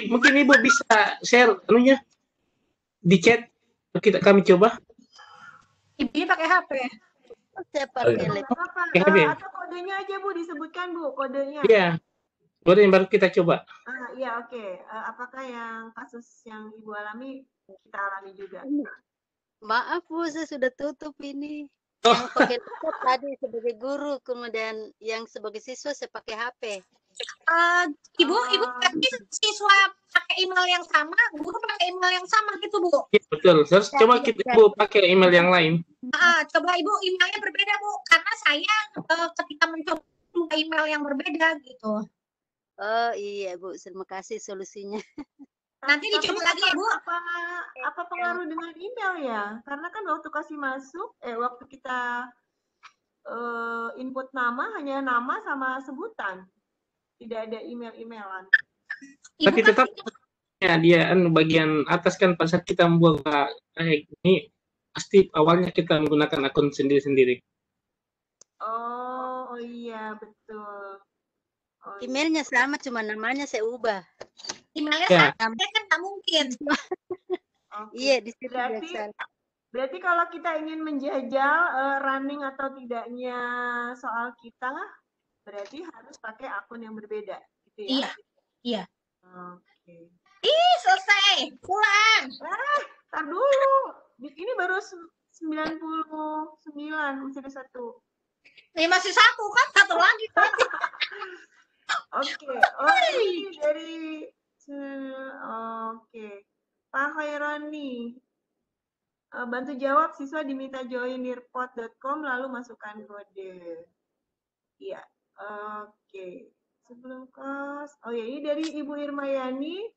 G: mungkin Ibu bisa share anunya di chat, kami coba.
B: Ibunya pakai HP.
F: Saya pakai laptop.
A: Atau kodenya aja Bu, disebutkan Bu, kodenya.
G: Iya, kodenya baru kita coba.
A: Iya, oke. Apakah yang kasus yang Ibu alami, kita alami juga?
F: Maaf Bu, saya sudah tutup ini. Yang pakai laptop tadi sebagai guru, kemudian yang sebagai siswa saya pakai HP.
B: Ibu tadi siswa pakai email yang sama, guru pakai email yang sama gitu Bu?
G: Iya, betul. Terus coba Ibu pakai email yang lain.
B: Coba Ibu emailnya berbeda Bu, karena saya ketika mencoba email yang berbeda gitu.
F: Oh iya Bu, terima kasih solusinya.
B: Nanti dicoba lagi ya Bu.
A: Apa pengaruh dengan email ya? Karena kan waktu kasih masuk, waktu kita input nama hanya nama sama sebutan, tidak ada email-emailan.
G: Tapi tetap ya dia bagian atas kan pada saat kita membuat ini pasti awalnya kita menggunakan akun sendiri-sendiri.
A: Oh iya betul.
F: Emailnya sama, cuma namanya saya ubah.
B: Emailnya sama, kan nggak mungkin.
F: Iya, di situ
A: berarti kalau kita ingin menjajal running atau tidaknya soal kita, berarti harus pakai akun yang berbeda, gitu ya?
B: Iya.
A: Oke.
B: Ih, selesai. Pulang.
A: Tar dulu. Ini baru 99, masih ada satu.
B: Ini masih satu kan, satu lagi.
A: Oke. Oh, ini dari Oke. Pak Khairani. Bantu jawab, siswa diminta join nirpot.com lalu masukkan kode. Iya, oke. Sebelum kelas, oh ya, ini dari Ibu Irmayani.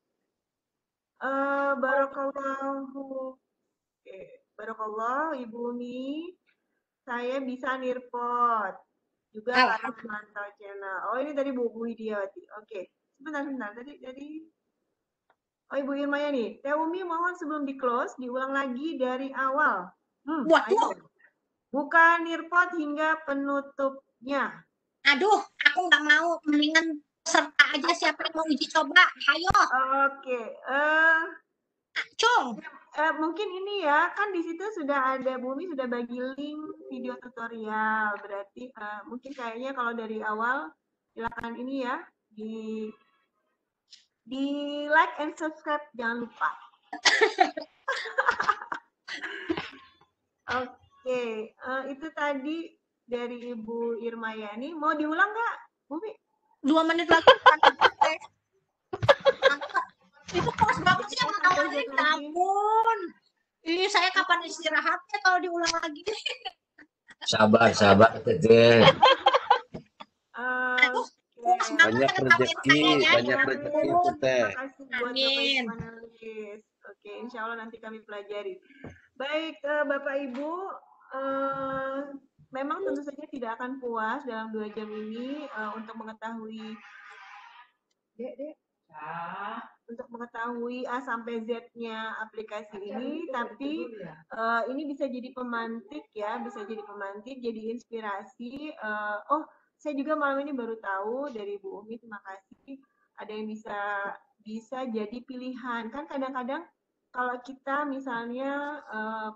A: Barakallahu. Oke, barakallah, Ibu Umi. Saya bisa nirpot. Juga karena memantau channel. Oh, ini dari Bu Widiawati. Oke, sebentar. Tadi. Oh, Ibu Irmayani, Teh Umi mohon sebelum di-close, diulang lagi dari awal. Ayo. Buka nirpot hingga penutupnya.
B: Aduh, aku nggak mau. Mendingan peserta aja siapa yang mau uji coba. Ayo.
A: Oke.
B: Cung.
A: Mungkin ini ya, kan di situ sudah ada, Bumi sudah bagi link video tutorial. Berarti mungkin kayaknya kalau dari awal, silakan ini ya, di like and subscribe, jangan lupa. Oke, itu tadi dari Ibu Irmayani. Mau diulang nggak, Bumi?
B: 2 menit lagi. Itu kelas banget sih yang menawarin, ampun. Ih, saya kapan istirahatnya kalau diulang lagi?
E: Sabar, Teteh.
C: Banyak rezeki itu Teh.
A: Amin. Oke, insya Allah nanti kami pelajari. Baik, Bapak Ibu, memang tentu saja tidak akan puas dalam 2 jam ini untuk mengetahui untuk mengetahui A sampai Z-nya aplikasi ini, tapi ini bisa jadi pemantik ya, jadi inspirasi. Oh, saya juga malam ini baru tahu dari Bu Umi, terima kasih. Ada yang bisa jadi pilihan. Kan kadang-kadang kalau kita misalnya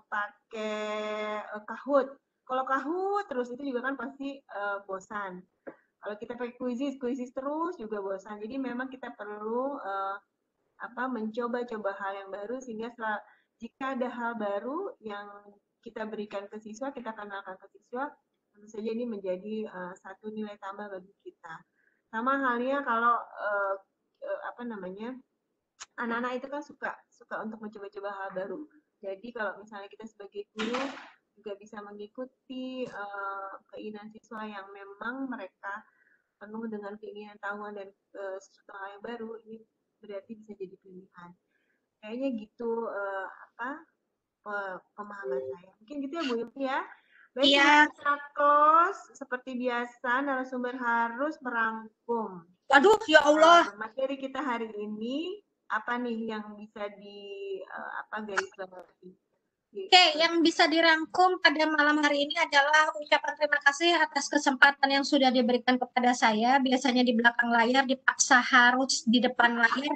A: pakai Kahoot, kalau Kahoot terus itu juga kan pasti bosan. Kalau kita pakai quizzes terus juga bosan. Jadi memang kita perlu mencoba-coba hal yang baru, sehingga jika ada hal baru yang kita berikan ke siswa, kita kenalkan ke siswa, tentu saja ini menjadi satu nilai tambah bagi kita. Sama halnya kalau anak-anak itu kan suka untuk mencoba-coba hal baru. Jadi kalau misalnya kita sebagai guru juga bisa mengikuti keinginan siswa yang memang mereka penuh dengan keinginan tahuan dan sesuatu hal yang baru, ini berarti bisa jadi pilihan. Kayaknya gitu pemahaman saya. Mungkin gitu ya Bu Yumi ya. Baik, kita close. Seperti biasa, narasumber harus merangkum.
B: Waduh, ya Allah.
A: Materi kita hari ini apa nih yang bisa garis bawahi?
B: Oke, yang bisa dirangkum pada malam hari ini adalah ucapan terima kasih atas kesempatan yang sudah diberikan kepada saya. Biasanya di belakang layar, dipaksa harus di depan layar.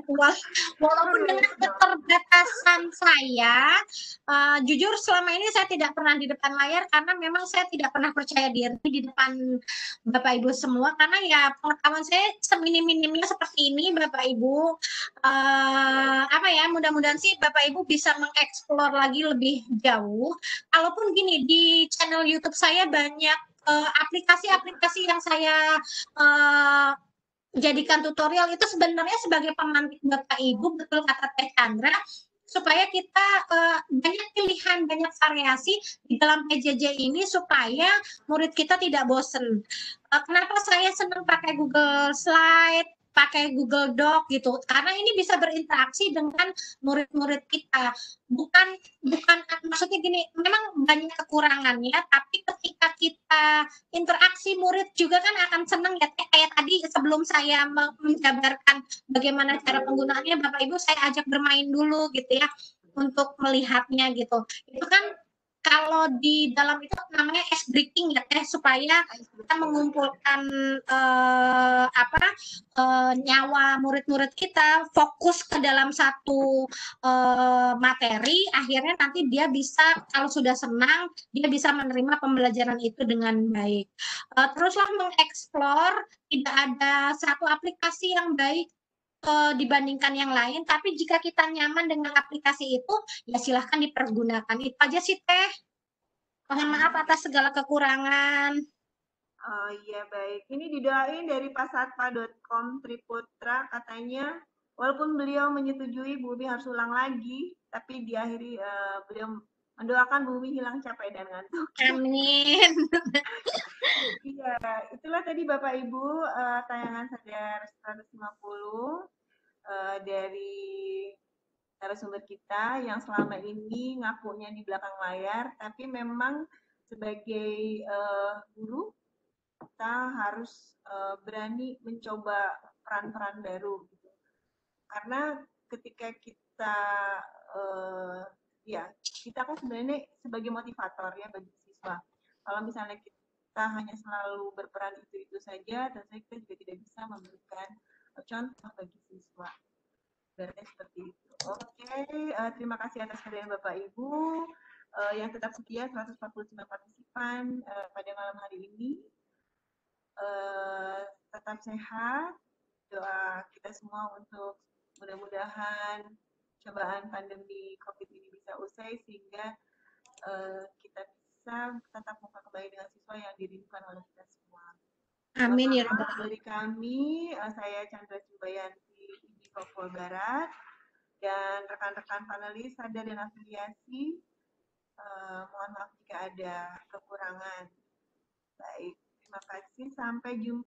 B: Walaupun dengan keterbatasan saya, jujur selama ini saya tidak pernah di depan layar karena memang saya tidak pernah percaya diri di depan Bapak Ibu semua. Karena ya pengetahuan saya seminim-minimnya seperti ini, Bapak Ibu. Mudah-mudahan sih Bapak Ibu bisa mengeksplor lagi lebih jauh. Kalaupun gini, di channel YouTube saya banyak aplikasi-aplikasi yang saya jadikan tutorial itu sebenarnya sebagai pemantik Bapak Ibu, betul kata Teh Chandra, supaya kita banyak pilihan, banyak variasi di dalam PJJ ini supaya murid kita tidak bosen. Kenapa saya senang pakai Google Slide, pakai Google Doc gitu, karena ini bisa berinteraksi dengan murid-murid kita. Bukan maksudnya gini, memang banyak kekurangannya, tapi ketika kita interaksi, murid juga kan akan senang ya. Kayak tadi sebelum saya menjabarkan bagaimana cara penggunaannya, Bapak Ibu saya ajak bermain dulu gitu ya untuk melihatnya gitu. Itu kan kalau di dalam itu namanya ice breaking ya Teh, supaya kita mengumpulkan nyawa murid-murid kita fokus ke dalam satu materi, akhirnya nanti dia bisa, kalau sudah senang, dia bisa menerima pembelajaran itu dengan baik. Teruslah mengeksplor, tidak ada satu aplikasi yang baik dibandingkan yang lain, tapi jika kita nyaman dengan aplikasi itu, ya silahkan dipergunakan. Itu aja sih Teh. Mohon maaf atas segala kekurangan.
A: Oh iya, baik. Ini didoain dari pasatpa.com Triputra, katanya walaupun beliau menyetujui Bu Umi harus ulang lagi, tapi diakhiri beliau mendoakan Bumi hilang capek dan ngantuk.
B: Amin.
A: Iya, itulah tadi Bapak Ibu tayangan Sadar 150 dari narasumber kita yang selama ini ngakunya di belakang layar, tapi memang sebagai guru kita harus berani mencoba peran-peran baru gitu. Karena ketika kita ya kita kan sebenarnya sebagai motivator ya bagi siswa. Kalau misalnya kita hanya selalu berperan itu saja, tentu kita juga tidak bisa memberikan contoh bagi siswa. Berarti seperti itu. Oke, terima kasih atas kehadiran Bapak Ibu yang tetap setia 149 partisipan pada malam hari ini. Tetap sehat. Doa kita semua untuk mudah-mudahan cobaan pandemi COVID ini bisa usai sehingga kita bisa tetap muka kembali dengan siswa yang dirindukan oleh kita semua.
B: Amin ya
A: Rabbal. Dari kami, saya Chandra Cumbayanti di Papua Barat dan rekan-rekan panelis Sadar dan Afiliasi. Mohon maaf jika ada kekurangan. Baik, terima kasih. Sampai jumpa.